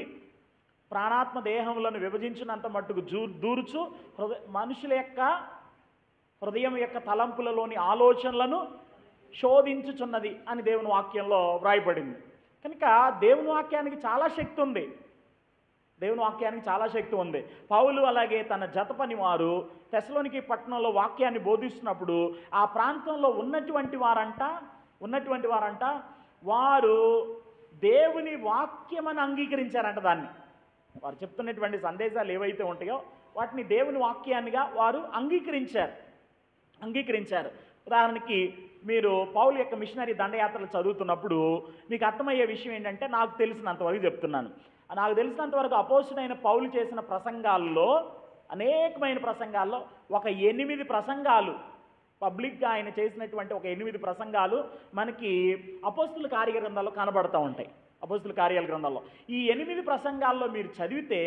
ప్రాణాత్మ దేహములను విభజించినంత మట్టుకు దూరుచు మనుషుల యొక్క హృదయం యొక్క తలంపులలోని ఆలోచనలను శోధించుచున్నది అని దేవుని వాక్యంలో వ్రాయబడింది. కనుక దేవుని వాక్యానికి చాలా శక్తి ఉంది. దేవుని వాక్యానికి చాలా శక్తి ఉంది. పౌలు అలాగే తన జత పని వారు తెస్సలోనికే పట్టణంలో వాక్యాన్ని బోధిస్తున్నప్పుడు ఆ ప్రాంతంలో ఉన్నటువంటి వారంట వారు దేవుని వాక్యమని అంగీకరించారంట. దాన్ని వారు చెప్తున్నటువంటి సందేశాలు ఏవైతే ఉంటాయో వాటిని దేవుని వాక్యాన్నిగా వారు అంగీకరించారు. ఉదాహరణకి మీరు పౌలు యొక్క మిషనరీ దండయాత్రలు చదువుతున్నప్పుడు మీకు అర్థమయ్యే విషయం ఏంటంటే, నాకు తెలిసినంతవరకు చెప్తున్నాను. నాకు తెలిసినంతవరకు అపోస్తుడైన పౌలు చేసిన ప్రసంగాల్లో, అనేకమైన ప్రసంగాల్లో ఒక 8 ప్రసంగాలు పబ్లిక్గా ఆయన చేసినటువంటి ఒక 8 ప్రసంగాలు మనకి అపోస్తుల కార్యగ్రంథాల్లో కనబడుతూ ఉంటాయి. అపోస్తుల కార్యాల గ్రంథాల్లో ఈ 8 ప్రసంగాల్లో మీరు చదివితే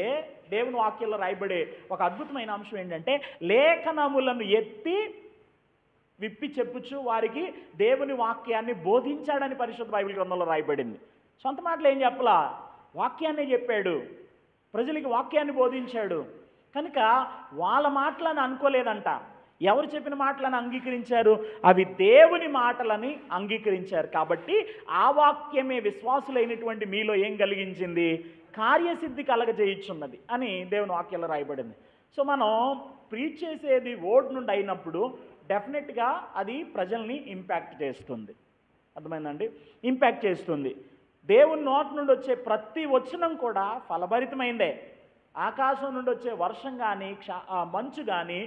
దేవుని వాక్యంలో రాయబడే ఒక అద్భుతమైన అంశం ఏంటంటే, లేఖనములను ఎత్తి విప్పి చెప్పుచు వారికి దేవుని వాక్యాన్ని బోధించాడని పరిశుద్ధ బైబిల్ గ్రంథంలో రాయబడింది. సొంత మాటలు ఏం చెప్పలా, వాక్యాన్నే చెప్పాడు, ప్రజలకి వాక్యాన్ని బోధించాడు. కనుక వాళ్ళ మాటలను అనుకోలేదంట. ఎవరు చెప్పిన మాటలను అంగీకరించారు? అవి దేవుని మాటలని అంగీకరించారు. కాబట్టి ఆ వాక్యమే విశ్వాసులైనటువంటి మీలో ఏం కలిగించింది? కార్యసిద్ధి కలగజేయుచున్నది అని దేవుని వాక్యంలో రాయబడింది. సో మనం ప్రీచ్ చేసేది వర్డ్ నుండి అయినప్పుడు డెఫినెట్గా అది ప్రజల్ని ఇంపాక్ట్ చేస్తుంది. అర్థమైందండి? ఇంపాక్ట్ చేస్తుంది. దేవుని నోటి నుండి వచ్చే ప్రతి వచనం కూడా ఫలభరితమైందే. ఆకాశం నుండి వచ్చే వర్షం కానీ మంచు కానీ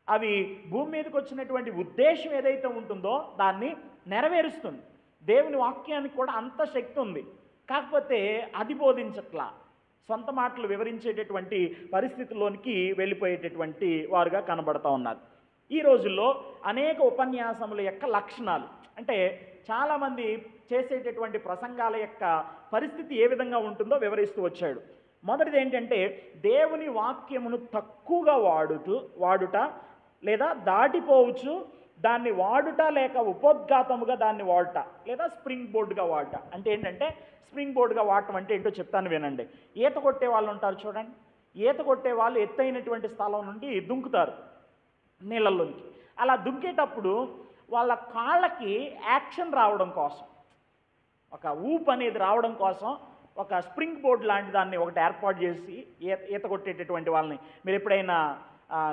అవి భూమి మీదకి వచ్చినటువంటి ఉద్దేశం ఏదైతే ఉంటుందో దాన్ని నెరవేరుస్తుంది. దేవుని వాక్యానికి కూడా అంత శక్తి ఉంది. కాకపోతే అది బోధించట్లా, సొంత మాటలు వివరించేటటువంటి పరిస్థితుల్లోనికి వెళ్ళిపోయేటటువంటి వారుగా కనబడుతూ ఉన్నారు. ఈ రోజుల్లో అనేక ఉపన్యాసముల యొక్క లక్షణాలు, అంటే చాలామంది చేసేటటువంటి ప్రసంగాల యొక్క పరిస్థితి ఏ విధంగా ఉంటుందో వివరిస్తూ వచ్చాడు. మొదటిది ఏంటంటే, దేవుని వాక్యమును తక్కువగా వాడుట లేదా దాటిపోవచ్చు, దాన్ని వాడుట లేక ఉపోద్ఘాతముగా దాన్ని వాడుట లేదా స్ప్రింగ్ బోర్డుగా వాడుట. అంటే ఏంటంటే, స్ప్రింగ్ బోర్డుగా వాడటం అంటే ఏంటో చెప్తాను వినండి. ఈత కొట్టే వాళ్ళు ఉంటారు చూడండి. ఈత కొట్టే వాళ్ళు ఎత్తైనటువంటి స్థలం నుండి దుంకుతారు నీళ్ళల్లోనికి. అలా దుంకేటప్పుడు వాళ్ళ కాళ్ళకి యాక్షన్ రావడం కోసం, ఒక ఊపు అనేది రావడం కోసం ఒక స్ప్రింగ్ బోర్డ్ లాంటి దాన్ని ఒకటి ఏర్పాటు చేసి ఈత కొట్టేటటువంటి వాళ్ళని మీరు ఎప్పుడైనా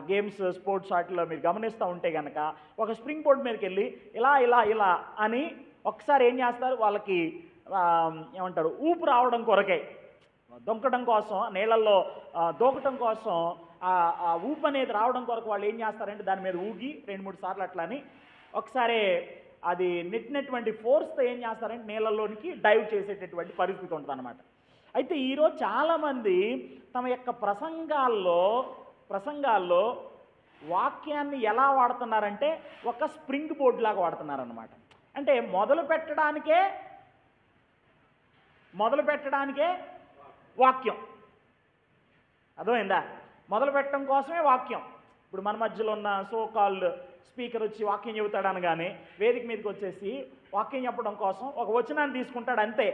గేమ్స్ స్పోర్ట్స్ వాటిలో మీరు గమనిస్తూ ఉంటే కనుక ఒక స్ప్రింగ్ బోర్డ్ మీదకి వెళ్ళి ఇలా ఇలా ఇలా అని ఒకసారి ఏం చేస్తారు, వాళ్ళకి ఏమంటారు ఊపు రావడం కొరకే, దొంకడం కోసం, నీళ్ళల్లో దూకటం కోసం ఆ ఊపు అనేది రావడం కొరకు వాళ్ళు ఏం చేస్తారంటే దాని మీద ఊగి 2-3 సార్లు అట్లా అని ఒకసారి అది నెట్టినటువంటి ఫోర్స్తో ఏం చేస్తారంటే నీళ్ళలోనికి డైవ్ చేసేటటువంటి పరిస్థితి ఉంటుంది అనమాట. అయితే ఈరోజు చాలామంది తమ యొక్క ప్రసంగాల్లో వాక్యాన్ని ఎలా వాడుతున్నారంటే ఒక స్ప్రింగ్ బోర్డ్ లాగా వాడుతున్నారనమాట. అంటే మొదలు పెట్టడానికే వాక్యం, అర్థమైందా? మొదలు పెట్టడం కోసమే వాక్యం. ఇప్పుడు మన మధ్యలో ఉన్న సో కాల్డ్ స్పీకర్ వచ్చి వాక్యం చెబుతాడు అనగానే వేదిక మీదకి వచ్చేసి వాక్యం చెప్పడం కోసం ఒక వచనాన్ని తీసుకుంటాడు అంతే.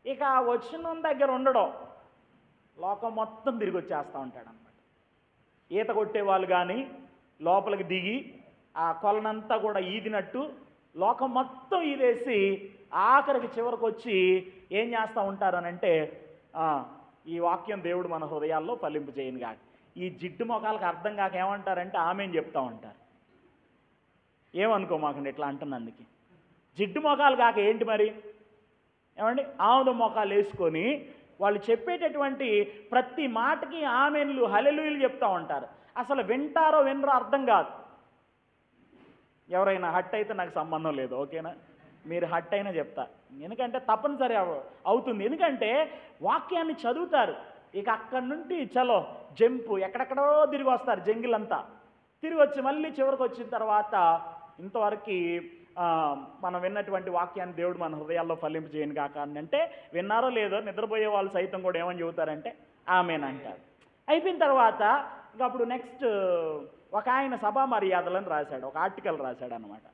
ఇక ఆ వచనం దగ్గర ఉండడం లోకం మొత్తం తిరిగి వచ్చేస్తూ ఉంటాడు అనమాట. ఈత కొట్టేవాళ్ళు కానీ లోపలికి దిగి ఆ కొలనంతా కూడా ఈదినట్టు లోకం మొత్తం ఈదేసి ఆఖరికి చివరికి వచ్చి ఏం చేస్తూ ఉంటారనంటే ఈ వాక్యం దేవుడు మన హృదయాల్లో ఫలింపు చేయను కాక ఈ జిడ్డు మొఖాలకు అర్థం కాక ఏమంటారంటే ఆమెను చెప్తూ ఉంటారు. ఏమనుకో మాకండి ఇట్లా అంటున్నందుకు. జిడ్డు మొఖాలు కాక ఏంటి మరి? ఏమండి, ఆముద మొఖాలు వేసుకొని వాళ్ళు చెప్పేటటువంటి ప్రతి మాటకి ఆమెన్లు హల్లెలూయాలు చెప్తూ ఉంటారు. అసలు వింటారో వినరో అర్థం కాదు. ఎవరైనా హట్ అయితే నాకు సంబంధం లేదు, ఓకేనా? మీరు హట్ అయినా చెప్తా, ఎందుకంటే తప్పనిసరి అవుతుంది. ఎందుకంటే వాక్యాన్ని చదువుతారు, ఇక అక్కడి నుండి చలో జంపు ఎక్కడెక్కడో తిరిగి వస్తారు, జంగిలంతా తిరిగి వచ్చి మళ్ళీ చివరికి వచ్చిన తర్వాత ఇంతవరకు మనం విన్నటువంటి వాక్యాన్ని దేవుడు మన హృదయాల్లో ఫలింపు చేయను కాక అంటే విన్నారో లేదో నిద్రపోయే వాళ్ళు సైతం కూడా ఏమని చెబుతారంటే ఆమెనంటారు. అయిపోయిన తర్వాత ఇంకా అప్పుడు నెక్స్ట్ ఒక ఆయన సభా మర్యాదలను రాశాడు, ఒక ఆర్టికల్ రాశాడు అనమాట.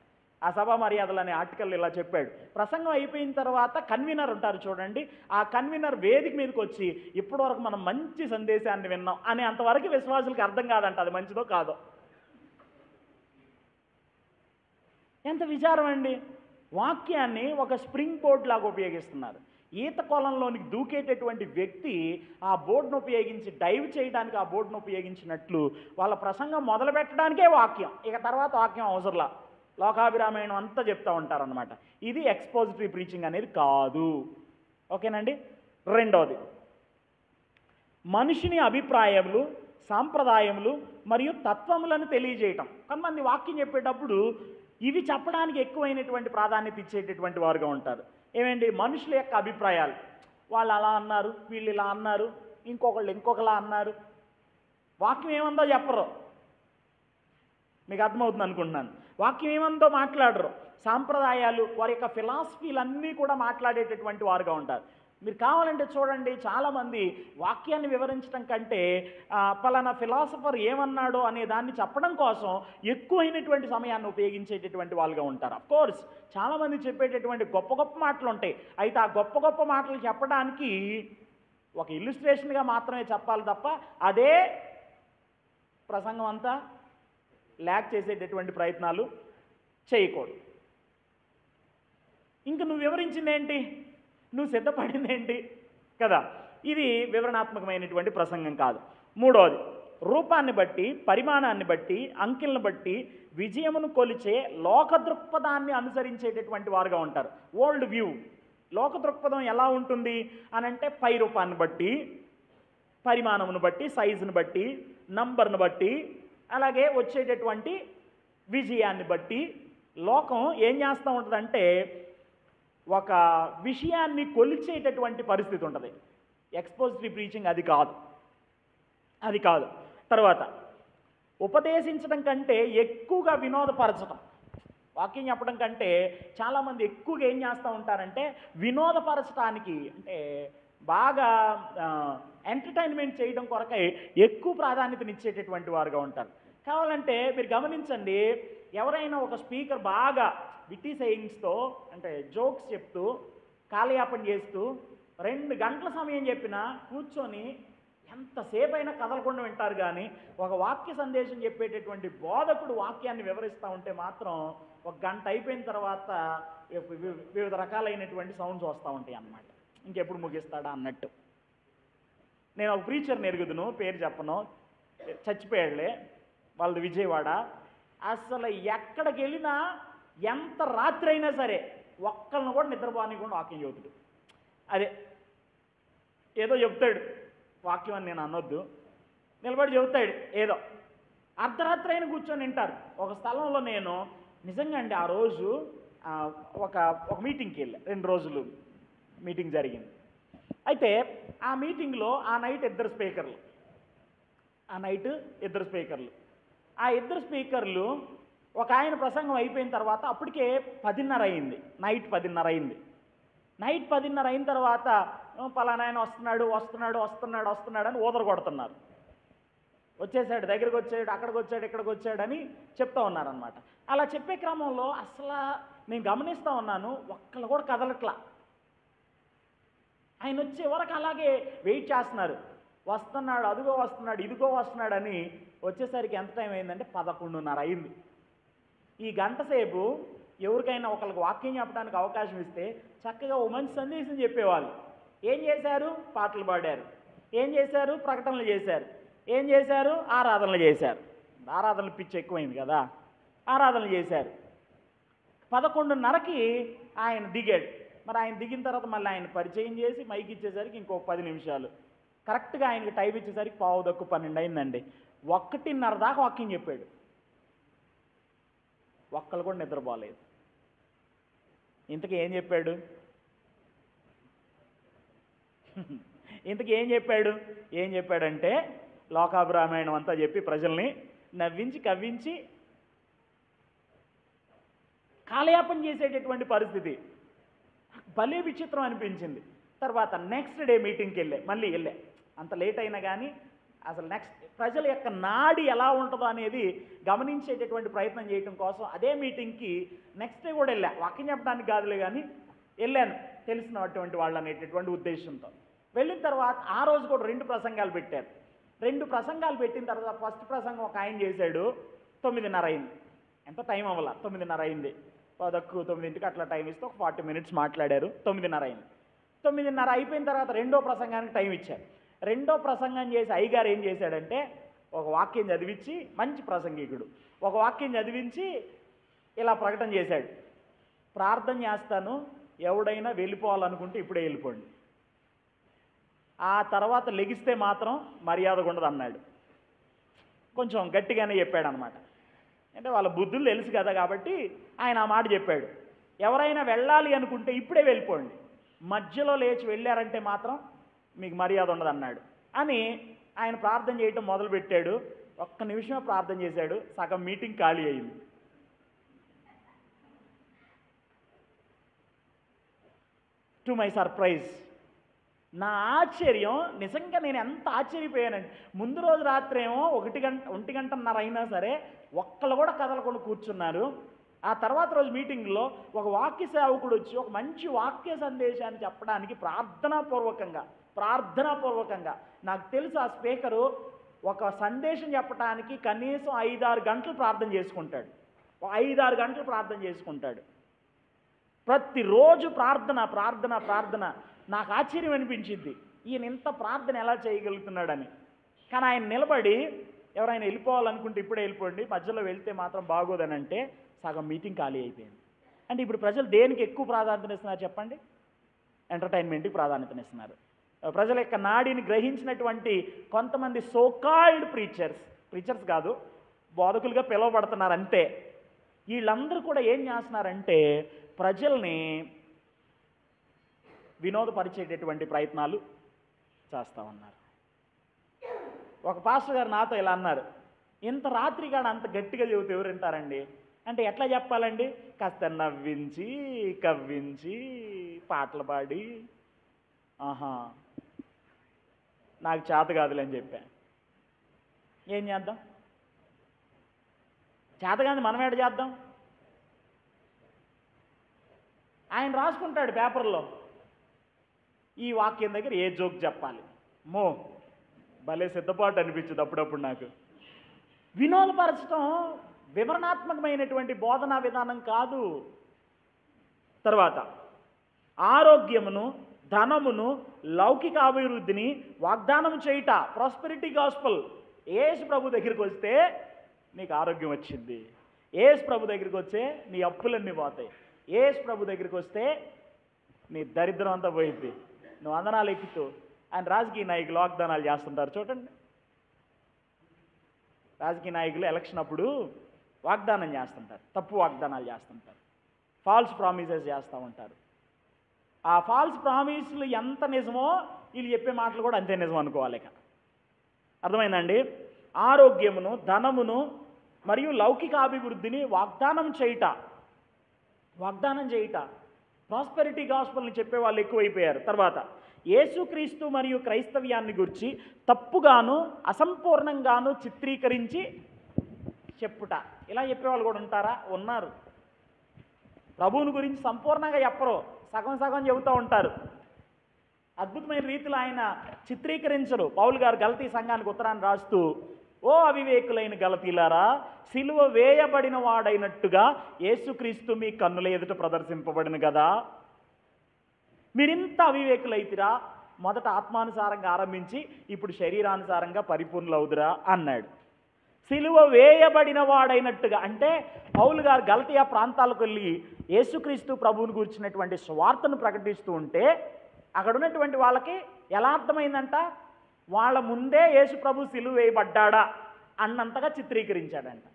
ఆ సభా మర్యాదలు అనే ఆర్టికల్ ఇలా చెప్పాడు. ప్రసంగం అయిపోయిన తర్వాత కన్వీనర్ ఉంటారు చూడండి, ఆ కన్వీనర్ వేదిక మీదకి వచ్చి ఇప్పటివరకు మనం మంచి సందేశాన్ని విన్నాం అని అంతవరకు విశ్వాసులకు అర్థం కాదంట అది మంచిదో కాదో. ఎంత విచారం అండి! వాక్యాన్ని ఒక స్ప్రింగ్ బోర్డ్ లాగా ఉపయోగిస్తున్నారు. ఈత కొలంలోనికి దూకేటటువంటి వ్యక్తి ఆ బోర్డును ఉపయోగించి డైవ్ చేయడానికి ఆ బోర్డును ఉపయోగించినట్లు వాళ్ళ ప్రసంగం మొదలు పెట్టడానికే వాక్యం, ఇక తర్వాత వాక్యం అవసరంలా లోకాభిరామాయణం అంతా చెప్తూ ఉంటారనమాట. ఇది ఎక్స్పోజిటరీ ప్రీచింగ్ అనేది కాదు, ఓకేనండి. రెండవది, మనిషిని అభిప్రాయములు, సాంప్రదాయములు మరియు తత్వములను తెలియజేయటం. కొంతమంది వాక్యం చెప్పేటప్పుడు ఇవి చెప్పడానికి ఎక్కువైనటువంటి ప్రాధాన్యత ఇచ్చేటటువంటి వారుగా ఉంటారు. ఏమేంటి? మనుషుల యొక్క అభిప్రాయాలు, వాళ్ళు అలా అన్నారు, వీళ్ళు ఇలా అన్నారు, ఇంకొకళ్ళు ఇంకొకలా అన్నారు. వాక్యం ఏమందో చెప్పరు, మీకు అర్థమవుతుంది అనుకుంటున్నాను. వాక్యం ఏమందో మాట్లాడరు. సాంప్రదాయాలు, వారి యొక్క ఫిలాసఫీలన్నీ కూడా మాట్లాడేటటువంటి వారుగా ఉంటారు. మీరు కావాలంటే చూడండి, చాలామంది వాక్యాన్ని వివరించడం కంటే పలానా ఫిలాసఫర్ ఏమన్నాడో అనే దాన్ని చెప్పడం కోసం ఎక్కువైనటువంటి సమయాన్ని ఉపయోగించేటటువంటి వాళ్ళుగా ఉంటారు. అఫ్కోర్స్ చాలామంది చెప్పేటటువంటి గొప్ప గొప్ప మాటలు ఉంటాయి. అయితే ఆ గొప్ప గొప్ప మాటలు చెప్పడానికి ఒక ఇల్లుస్ట్రేషన్గా మాత్రమే చెప్పాలి తప్ప అదే ప్రసంగం అంతా ల్యాక్ చేసేటటువంటి ప్రయత్నాలు చేయకూడదు. ఇంక నువ్వు వివరించింది ఏంటి, నువ్వు సిద్ధపడింది ఏంటి కదా? ఇది వివరణాత్మకమైనటువంటి ప్రసంగం కాదు. మూడవది, రూపాన్ని బట్టి, పరిమాణాన్ని బట్టి, అంకెలను బట్టి విజయమును కొలిచే లోక దృక్పథాన్ని అనుసరించేటటువంటి వారుగా ఉంటారు. వరల్డ్ వ్యూ, లోక దృక్పథం ఎలా ఉంటుంది అని అంటే పై రూపాన్ని బట్టి, పరిమాణమును బట్టి, సైజును బట్టి, నంబర్ను బట్టి, అలాగే వచ్చేటటువంటి విజయాన్ని బట్టి లోకం ఏం చేస్తూ ఉంటుందంటే ఒక విషయాన్ని కొలిచేటటువంటి పరిస్థితి ఉంటుంది. ఎక్స్పోజిటరీ ప్రీచింగ్ అది కాదు. తర్వాత ఉపదేశించడం కంటే ఎక్కువగా వినోదపరచడం. వాక్యం చెప్పడం కంటే చాలామంది ఎక్కువగా ఏం చేస్తూ ఉంటారంటే వినోదపరచడానికి, అంటే బాగా ఎంటర్టైన్మెంట్ చేయడం కొరకై ఎక్కువ ప్రాధాన్యతనిచ్చేటటువంటి వారుగా ఉంటారు. కావాలంటే మీరు గమనించండి, ఎవరైనా ఒక స్పీకర్ బాగా విట్టి సెయింగ్స్తో అంటే జోక్స్ చెప్తూ కాలయాపన చేస్తూ 2 గంటల సమయం చెప్పినా కూర్చొని ఎంతసేపు అయినా కదలకుండా వింటారు. కానీ ఒక వాక్య సందేశం చెప్పేటటువంటి బోధకుడు వాక్యాన్ని వివరిస్తూ ఉంటే మాత్రం 1 గంట అయిపోయిన తర్వాత వివిధ రకాలైనటువంటి సౌండ్స్ వస్తూ ఉంటాయి అన్నమాట. ఇంకెప్పుడు ముగిస్తాడా అన్నట్టు. నేను ఒక ప్రీచర్ని ఎరుగుదును, పేరు చెప్పను, చచ్చిపోయాడులే, వాళ్ళది విజయవాడ. అసలు ఎక్కడికి వెళ్ళినా ఎంత రాత్రి అయినా సరే ఒక్కళ్ళని కూడా నిద్రపోనికుండా వాక్యం చెబుతాడు. అదే ఏదో చెప్తాడు వాక్యం అని నేను అనొద్దు, నిలబడి చెబుతాడు ఏదో. అర్ధరాత్రి అయిన కూర్చొని వింటారు. ఒక స్థలంలో నేను నిజంగా అండి ఆ రోజు ఆ, ఒక ఒక మీటింగ్కి వెళ్ళా. 2 రోజులు మీటింగ్ జరిగింది. అయితే ఆ మీటింగ్లో ఆ నైట్ ఇద్దరు స్పీకర్లు. ఆ ఇద్దరు స్పీకర్లు ఒక ఆయన ప్రసంగం అయిపోయిన తర్వాత అప్పటికే 10:30 అయింది. నైట్ 10:30 అయింది. నైట్ 10:30 అయిన తర్వాత పలానా ఆయన వస్తున్నాడు అని ఊదర కొడుతున్నారు. వచ్చేసాడు, దగ్గరికి వచ్చాడు, అక్కడికి వచ్చాడు, ఇక్కడికి వచ్చాడని చెప్తా ఉన్నారనమాట. అలా చెప్పే క్రమంలో అసలు నేను గమనిస్తూ ఉన్నాను, ఒక్కళ్ళు కూడా కదలట్లా. ఆయన వచ్చే వరకు అలాగే వెయిట్ చేస్తున్నారు. వస్తున్నాడు, అదిగో వస్తున్నాడు, ఇదిగో వస్తున్నాడు అని వచ్చేసరికి ఎంత టైం అయిందంటే 11:30 అయింది. ఈ గంట సేపు ఎవరికైనా ఒకరికి వాక్యం చెప్పడానికి అవకాశం ఇస్తే చక్కగా ఓ మంచి సందేశం చెప్పేవాళ్ళు. ఏం చేశారు? పాటలు పాడారు. ఏం చేశారు? ప్రకటనలు చేశారు. ఏం చేశారు? ఆరాధనలు చేశారు. ఆరాధనలు పిచ్చి ఎక్కువైంది కదా, ఆరాధనలు చేశారు. 11:30కి ఆయన దిగాడు. మరి ఆయన దిగిన తర్వాత మళ్ళీ ఆయన పరిచయం చేసి మైక్ ఇచ్చేసరికి ఇంకో 10 నిమిషాలు. కరెక్ట్గా ఆయనకి టైం ఇచ్చేసరికి 11:12 అయిందండి. 1:30 దాకా వాక్యం చెప్పాడు. ఒక్కళ్ళు కూడా నిద్రపోలేదు. ఇంతకీ ఏం చెప్పాడు? ఏం చెప్పాడంటే లోకాభిరామాయణం అంతా చెప్పి ప్రజల్ని నవ్వించి కవ్వించి కాలయాపన చేసేటటువంటి పరిస్థితి. భలే విచిత్రం అనిపించింది. తర్వాత నెక్స్ట్ డే మీటింగ్కి మళ్ళీ వెళ్ళా. అంత లేట్ అయినా కానీ అసలు నెక్స్ట్ ప్రజల యొక్క నాడి ఎలా ఉంటుందో అనేది గమనించేటటువంటి ప్రయత్నం చేయడం కోసం అదే మీటింగ్కి నెక్స్ట్ డే కూడా వెళ్ళా. వాక్యం చెప్పడానికి కాదులే కానీ వెళ్ళాను, తెలిసినటువంటి వాళ్ళు అనేటటువంటి ఉద్దేశంతో. వెళ్ళిన తర్వాత ఆ రోజు కూడా 2 ప్రసంగాలు పెట్టారు. 2 ప్రసంగాలు పెట్టిన తర్వాత ఫస్ట్ ప్రసంగం ఒక ఆయన చేశాడు. 9:30 అయింది. ఎంత టైం అవ్వాల, 9:30 అయింది. 9:10కి అట్లా టైం ఇస్తే ఒక 40 మినిట్స్ మాట్లాడారు. 9:30 అయింది. 9:30 అయిపోయిన తర్వాత రెండో ప్రసంగానికి టైం ఇచ్చారు. రెండో ప్రసంగం చేసి అయ్యగారు ఏం చేశాడంటే ఒక వాక్యం చదివించి, మంచి ప్రసంగికుడు, ఒక వాక్యం చదివించి ఇలా ప్రకటన చేశాడు. ప్రార్థన చేస్తాను, ఎవడైనా వెళ్ళిపోవాలనుకుంటే ఇప్పుడే వెళ్ళిపోండి, ఆ తర్వాత లెగిస్తే మాత్రం మర్యాదగా ఉండదు అన్నాడు. కొంచెం గట్టిగానే చెప్పాడు అనమాట. అంటే వాళ్ళ బుద్ధులు తెలుసు కదా కాబట్టి ఆయన ఆ మాట చెప్పాడు. ఎవరైనా వెళ్ళాలి అనుకుంటే ఇప్పుడే వెళ్ళిపోండి, మధ్యలో లేచి వెళ్ళారంటే మాత్రం మీకు మర్యాద ఉండదు అన్నాడు అని ఆయన ప్రార్థన చేయటం మొదలుపెట్టాడు. ఒక్క నిమిషమే ప్రార్థన చేశాడు, సగం మీటింగ్ ఖాళీ అయింది. టు మై సర్ప్రైజ్, నా ఆశ్చర్యం, నిజంగా నేను ఎంత ఆశ్చర్యపోయానండి. ముందు రోజు రాత్రి ఏమో 1:30 అయినా సరే ఒక్కళ్ళు కూడా కదలకుండా కూర్చున్నారు. ఆ తర్వాత రోజు మీటింగ్లో ఒక వాక్య సేవకుడు వచ్చి ఒక మంచి వాక్య సందేశాన్ని చెప్పడానికి ప్రార్థనాపూర్వకంగా నాకు తెలుసు ఆ స్పీకరు ఒక సందేశం చెప్పడానికి కనీసం 5-6 గంటలు ప్రార్థన చేసుకుంటాడు. 5-6 గంటలు ప్రార్థన చేసుకుంటాడు. ప్రతిరోజు ప్రార్థన. నాకు ఆశ్చర్యం అనిపించింది, ఈయన ఇంత ప్రార్థన ఎలా చేయగలుగుతున్నాడని. కానీ ఆయన నిలబడి ఎవరైనా వెళ్ళిపోవాలనుకుంటే ఇప్పుడే వెళ్ళిపోండి, మధ్యలో వెళ్తే మాత్రం బాగోదని అంటే సగం మీటింగ్ ఖాళీ అయిపోయింది. అంటే ఇప్పుడు ప్రజలు దేనికి ఎక్కువ ప్రాధాన్యతనిస్తున్నారు చెప్పండి? ఎంటర్టైన్మెంట్కి ప్రాధాన్యతనిస్తున్నారు. ప్రజల యొక్క నాడిని గ్రహించినటువంటి కొంతమంది సోకాల్డ్ ప్రీచర్స్ కాదు, బోధకులుగా పిలువబడుతున్నారు అంతే. వీళ్ళందరూ కూడా ఏం చేస్తున్నారంటే ప్రజల్ని వినోదపరిచేటటువంటి ప్రయత్నాలు చేస్తూ ఉన్నారు. ఒక పాస్టర్ గారు నాతో ఇలా అన్నారు, ఇంత రాత్రిగాడ అంత గట్టిగా చెబితే ఎవరు వింటారండి అంటే ఎట్లా చెప్పాలండి? కాస్త నవ్వించి కవ్వించి పాటలు పాడి, ఆహా నాకు చేత కాదులే అని చెప్పా. ఏం చేద్దాం? చేతగాని మనం ఏడ చేద్దాం? ఆయన రాసుకుంటాడు పేపర్లో, ఈ వాక్యం దగ్గర ఏ జోక్ చెప్పాలి. భలే సిద్ధపాటు అనిపించదు అప్పుడప్పుడు నాకు. వినోదపరచడం వివరణాత్మకమైనటువంటి బోధనా విధానం కాదు. తర్వాత ఆరోగ్యమును, ధనమును, లౌకిక అభివృద్ధిని వాగ్దానం చేయుట, ప్రాస్పెరిటీ గాస్పల్. యేసు ప్రభు దగ్గరికి వస్తే నీకు ఆరోగ్యం వచ్చింది, యేసు ప్రభు దగ్గరికి వస్తే నీ అప్పులన్నీ పోతాయి, యేసు ప్రభు దగ్గరికి వస్తే నీ దరిద్రం అంతా పోయింది, నువ్వు వందనాలు ఎక్కుతూ. ఆయన రాజకీయ నాయకులు వాగ్దానాలు చేస్తుంటారు చూడండి. రాజకీయ నాయకులు ఎలక్షన్ అప్పుడు వాగ్దానం చేస్తుంటారు, తప్పు వాగ్దానాలు చేస్తుంటారు, ఫాల్స్ ప్రామిసెస్ చేస్తూ ఉంటారు. ఆ ఫాల్స్ ప్రామిస్లు ఎంత నిజమో వీళ్ళు చెప్పే మాటలు కూడా అంతే నిజం అనుకోవాలి. ఇక అర్థమైందండి? ఆరోగ్యమును, ధనమును మరియు లౌకికాభివృద్ధిని వాగ్దానం చేయుట ప్రాస్పెరిటీ గాస్పల్ని చెప్పేవాళ్ళు ఎక్కువైపోయారు. తర్వాత యేసుక్రీస్తు మరియు క్రైస్తవ్యాన్ని గురించి తప్పుగాను అసంపూర్ణంగాను చిత్రీకరించి చెప్పుట, ఇలా చెప్పేవాళ్ళు కూడా ఉంటారా? ఉన్నారు. ప్రభువుని గురించి సంపూర్ణంగా చెప్పరు, సగం సగం చెబుతూ ఉంటారు. అద్భుతమైన రీతిలో ఆయన చిత్రీకరించరు. పౌలు గారు గలతీ సంఘానికి ఉత్తరాన్ని రాస్తూ, ఓ అవివేకులైన గలతీలారా, సిలువ వేయబడిన వాడైనట్టుగా యేసుక్రీస్తు మీ కన్నుల ఎదుట ప్రదర్శింపబడిన కదా, మీరింత అవివేకులైతిరా, మొదట ఆత్మానుసారంగా ఆరంభించి ఇప్పుడు శరీరానుసారంగా పరిపూర్ణులవుదురా అన్నాడు. సిలువ వేయబడిన వాడైనట్టుగా అంటే పౌలు గారు గలతీయ ప్రాంతాలకు వెళ్ళి యేసుక్రీస్తు ప్రభువుని గురించినటువంటి స్వార్థను ప్రకటిస్తూ ఉంటే అక్కడ ఉన్నటువంటి వాళ్ళకి ఎలా అర్థమైందంట? వాళ్ళ ముందే యేసు ప్రభు సిలువ వేయబడ్డాడా అన్నంతగా చిత్రీకరించాడంట.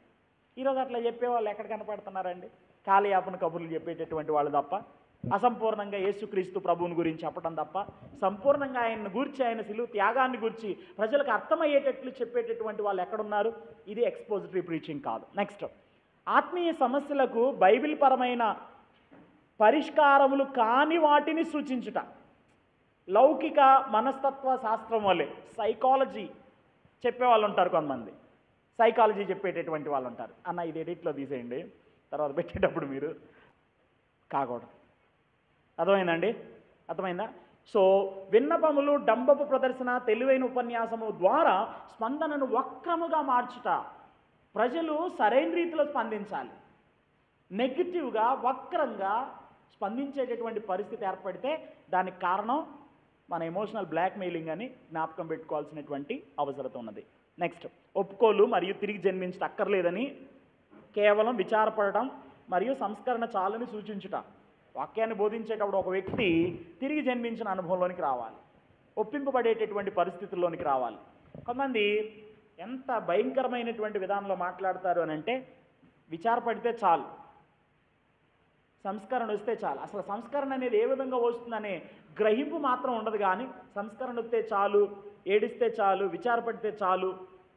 ఈరోజు అట్లా చెప్పేవాళ్ళు ఎక్కడ కనపడుతున్నారండి? కాలయాపన కబుర్లు చెప్పేటటువంటి వాళ్ళు తప్ప, అసంపూర్ణంగా యేసుక్రీస్తు ప్రభువుని గురించి చెప్పడం తప్ప, సంపూర్ణంగా ఆయన్ని గూర్చి, ఆయన సిలువ త్యాగాన్ని గురించి ప్రజలకు అర్థమయ్యేటట్లు చెప్పేటటువంటి వాళ్ళు ఎక్కడున్నారు? ఇది ఎక్స్పోజిటరీ ప్రీచింగ్ కాదు. నెక్స్ట్, ఆత్మీయ సమస్యలకు బైబిల్ పరమైన పరిష్కారములు కాని వాటిని సూచించుట. లౌకిక మనస్తత్వ శాస్త్రం వల్లే సైకాలజీ చెప్పేవాళ్ళు ఉంటారు, కొంతమంది సైకాలజీ చెప్పేటటువంటి వాళ్ళు ఉంటారు. అన్న ఇది ఎడిట్లో తీసేయండి, తర్వాత పెట్టేటప్పుడు మీరు కాకూడదు. అర్థమైందండి? అర్థమైందా? సో విన్నపములు, డంబపు ప్రదర్శన, తెలివైన ఉపన్యాసము ద్వారా స్పందనను వక్రముగా మార్చుట. ప్రజలు సరైన రీతిలో స్పందించాలి. నెగిటివ్గా, వక్రంగా స్పందించేటటువంటి పరిస్థితి ఏర్పడితే దానికి కారణం మన ఎమోషనల్ బ్లాక్మెయిలింగ్ అని జ్ఞాపకం పెట్టుకోవాల్సినటువంటి అవసరం ఉన్నది. నెక్స్ట్, ఒప్పుకోలు మరియు తిరిగి జన్మించడం అక్కర్లేదని కేవలం విచారపడటం మరియు సంస్కరణ చాలని సూచించుట. వాక్యాన్ని బోధించేటప్పుడు ఒక వ్యక్తి తిరిగి జన్మించిన అనుభవంలోనికి రావాలి, ఒప్పింపబడేటటువంటి పరిస్థితుల్లోనికి రావాలి. కొంతమంది ఎంత భయంకరమైనటువంటి విధానంలో మాట్లాడతారు అని అంటే, విచారపడితే చాలు, సంస్కరణ వస్తే చాలు. అసలు సంస్కరణ అనేది ఏ విధంగా వస్తుందనే గ్రహింపు మాత్రం ఉండదు, కానీ సంస్కరణ వస్తే చాలు, ఏడిస్తే చాలు, విచారపడితే చాలు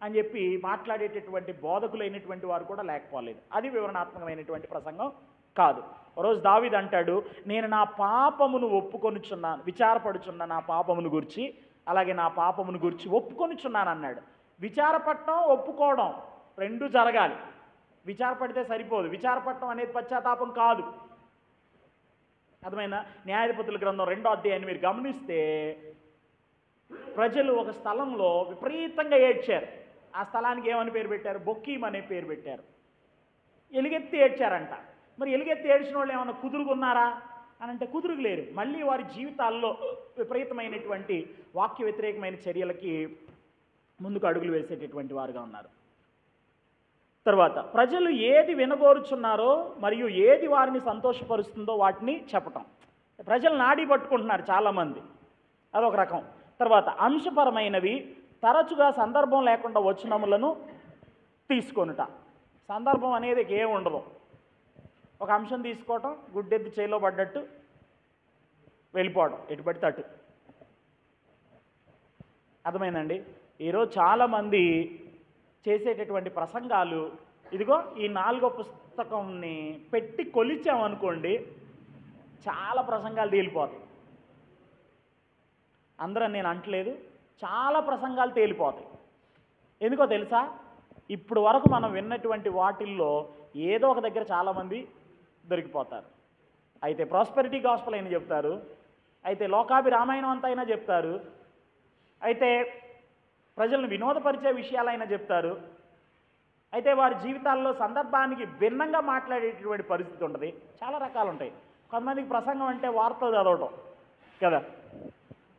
అని చెప్పి మాట్లాడేటటువంటి బోధకులైనటువంటి వారు కూడా లేకపోలేదు. అది వివరణాత్మకమైనటువంటి ప్రసంగం కాదు. ఒకరోజు దావీదు అంటాడు, నేను నా పాపమును ఒప్పుకొనుచున్నాను, విచారపడుచున్నా నా పాపమును గురించి, అలాగే నా పాపమును గురించి ఒప్పుకొనుచున్నాను అన్నాడు. విచారపడటం, ఒప్పుకోవడం రెండు జరగాలి. విచారపడితే సరిపోదు. విచారపడటం అనేది పశ్చాత్తాపం కాదు. అర్థమైనా? న్యాయాధిపతుల గ్రంథం 2వ అధ్యాయాన్ని మీరు గమనిస్తే ప్రజలు ఒక స్థలంలో విపరీతంగా ఏడ్చారు. ఆ స్థలానికి ఏమని పేరు పెట్టారు? బొక్కీం అనే పేరు పెట్టారు. ఎలుగెత్తి ఏడ్చారంట. మరి ఎలుగెత్తి ఏడ్చిన వాళ్ళు ఏమన్నా కుదురుగున్నారా అని అంటే కుదురులేరు. మళ్ళీ వారి జీవితాల్లో విపరీతమైనటువంటి వాక్య వ్యతిరేకమైన చర్యలకి ముందుకు అడుగులు వేసేటటువంటి వారుగా ఉన్నారు. తర్వాత ప్రజలు ఏది వినగోరుచున్నారో మరియు ఏది వారిని సంతోషపరుస్తుందో వాటిని చెప్పటం. ప్రజలు నాడి పట్టుకుంటున్నారు చాలామంది, అదొక రకం. తర్వాత అంశపరమైనవి, తరచుగా సందర్భం లేకుండా వచనములను తీసుకొనుట. సందర్భం అనేది ఏం ఉండదు. ఒక అంశం తీసుకోవటం, గుడ్డెద్దు చేలో పడ్డట్టు వెళ్ళిపోవడం, ఎటు పడితే అటు. అర్థమైందండి? ఈరోజు చాలామంది చేసేటటువంటి ప్రసంగాలు, ఇదిగో ఈ 4వ పుస్తకంని పెట్టి కొలిచామనుకోండి, చాలా ప్రసంగాలు తేలిపోతాయి. అందరూ నేను అంటలేదు, చాలా ప్రసంగాలు తేలిపోతాయి. ఎందుకో తెలుసా? ఇప్పుడు వరకు మనం విన్నటువంటి వాటిల్లో ఏదో ఒక దగ్గర చాలామంది దొరికిపోతారు. అయితే ప్రాస్పెరిటీ గాస్పల్ అయినా చెప్తారు, అయితే లోకాభిరామాయణం అంతా అయినా చెప్తారు, అయితే ప్రజలను వినోదపరిచే విషయాలైనా చెప్తారు, అయితే వారి జీవితాల్లో సందర్భానికి భిన్నంగా మాట్లాడేటటువంటి పరిస్థితి ఉంటుంది. చాలా రకాలు ఉంటాయి. కొంతమందికి ప్రసంగం అంటే వార్తలు చదవటం కదా,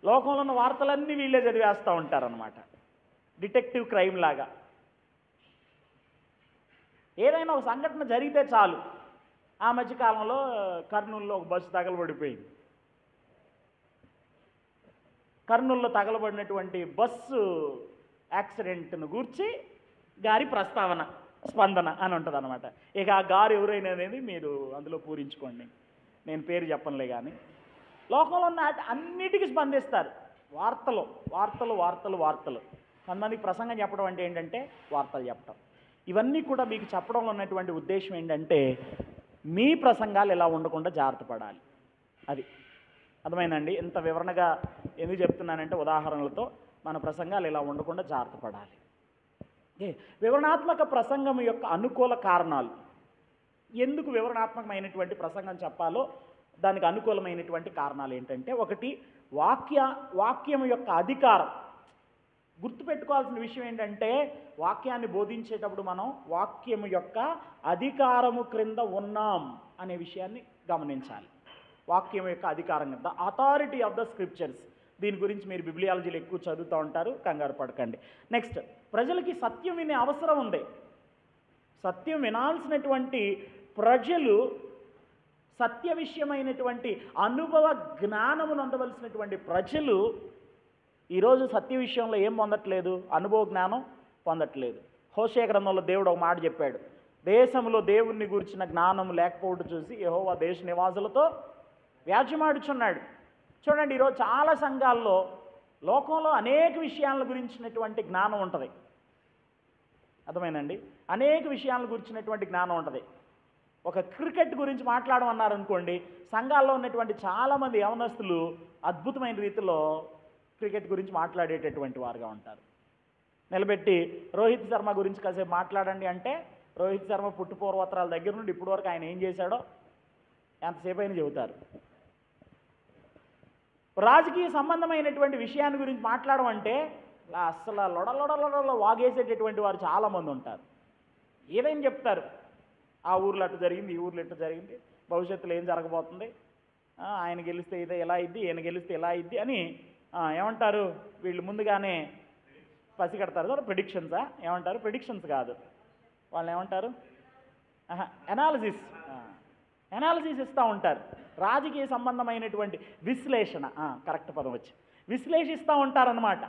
లోకంలో ఉన్న వార్తలన్నీ వీళ్ళే చదివేస్తూ ఉంటారనమాట, డిటెక్టివ్ క్రైమ్ లాగా. ఏదైనా ఒక సంఘటన జరిగితే చాలు, ఆ మధ్యకాలంలో కర్నూలులో ఒక బస్సు తగలబడిపోయింది. కర్నూలులో తగలబడినటువంటి బస్సు యాక్సిడెంట్ను గూర్చి గారి ప్రస్తావన, స్పందన అని ఉంటుంది అనమాట. ఇక ఆ గారు ఎవరైనా అనేది మీరు అందులో పూరించుకోండి, నేను పేరు చెప్పనులే. కానీ లోకంలో ఉన్న అన్నిటికీ స్పందిస్తారు. వార్తలు వార్తలు వార్తలు వార్తలు. కొంతమందికి ప్రసంగం చెప్పడం అంటే ఏంటంటే వార్తలు చెప్పడం. ఇవన్నీ కూడా మీకు చెప్పడంలో ఉన్నటువంటి ఉద్దేశం ఏంటంటే మీ ప్రసంగాలు ఎలా ఉండకుండా జాగ్రత్త పడాలి. అది అర్థమైందండి. ఇంత వివరణగా ఎందుకు చెప్తున్నానంటే ఉదాహరణలతో మన ప్రసంగాలు ఇలా ఉండకుండా జాగ్రత్త పడాలి. వివరణాత్మక ప్రసంగం యొక్క అనుకూల కారణాలు, ఎందుకు వివరణాత్మకమైనటువంటి ప్రసంగం చెప్పాలో దానికి అనుకూలమైనటువంటి కారణాలు ఏంటంటే, ఒకటి వాక్యం యొక్క అధికారం. గుర్తుపెట్టుకోవాల్సిన విషయం ఏంటంటే వాక్యాన్ని బోధించేటప్పుడు మనం వాక్యం యొక్క అధికారము క్రింద ఉన్నాం అనే విషయాన్ని గమనించాలి. వాక్యం యొక్క అధికారం, the authority of the scriptures. దీని గురించి మీరు బిబ్లియాలజీలో ఎక్కువ చదువుతూ ఉంటారు, కంగారు పడకండి. నెక్స్ట్, ప్రజలకి సత్యం వినే అవసరం ఉంది. సత్యం వినాల్సినటువంటి ప్రజలు సత్య విషయమైనటువంటి అనుభవ జ్ఞానమును అందవలసినటువంటి ప్రజలు ఈరోజు సత్య విషయంలో ఏం పొందట్లేదు, అనుభవ జ్ఞానం పొందట్లేదు. హోషేయ గ్రంథంలో దేవుడు ఒక మాట చెప్పాడు, దేశంలో దేవుణ్ణి గురించిన జ్ఞానం లేకపోవడం చూసి యెహోవా దేశ నివాసులతో వ్యాజ్యమాడుచున్నాడు. చూడండి, ఈరోజు చాలా సంఘాల్లో లోకంలో అనేక విషయాల గురించినటువంటి జ్ఞానం ఉంటుంది. అర్థమైందండి, అనేక విషయాల గురించినటువంటి జ్ఞానం ఉంటుంది. ఒక క్రికెట్ గురించి మాట్లాడమన్నారనుకోండి, సంఘాల్లో ఉన్నటువంటి చాలామంది యవనస్తులు అద్భుతమైన రీతిలో క్రికెట్ గురించి మాట్లాడేటటువంటి వారుగా ఉంటారు. నిలబెట్టి రోహిత్ శర్మ గురించి కాసేపు మాట్లాడండి అంటే రోహిత్ శర్మ పుట్టుపూర్వోత్తరాల దగ్గర నుండి ఇప్పటి వరకు ఆయన ఏం చేశాడో ఎంతసేపు అయినా చెబుతారు. రాజకీయ సంబంధమైనటువంటి విషయాన్ని గురించి మాట్లాడడం అంటే అసలు లొడలొడలొడలో వాగేసేటటువంటి వారు చాలామంది ఉంటారు. ఏదైనా చెప్తారు, ఆ ఊర్లో అట్టు జరిగింది, ఈ ఊర్లో ఇట్టు జరిగింది, భవిష్యత్తులో ఏం జరగబోతుంది, ఆయన గెలిస్తే ఇదే ఎలా అయింది, ఈయన గెలిస్తే ఎలా అయింది అని ఏమంటారు, వీళ్ళు ముందుగానే పసిగడతారు. ప్రిడిక్షన్సా ఏమంటారు, ప్రిడిక్షన్స్ కాదు, వాళ్ళు ఏమంటారు, ఎనాలిసిస్ ఇస్తూ ఉంటారు. రాజకీయ సంబంధమైనటువంటి విశ్లేషణ, కరెక్ట్ పదం వచ్చి, విశ్లేషిస్తూ ఉంటారన్నమాట.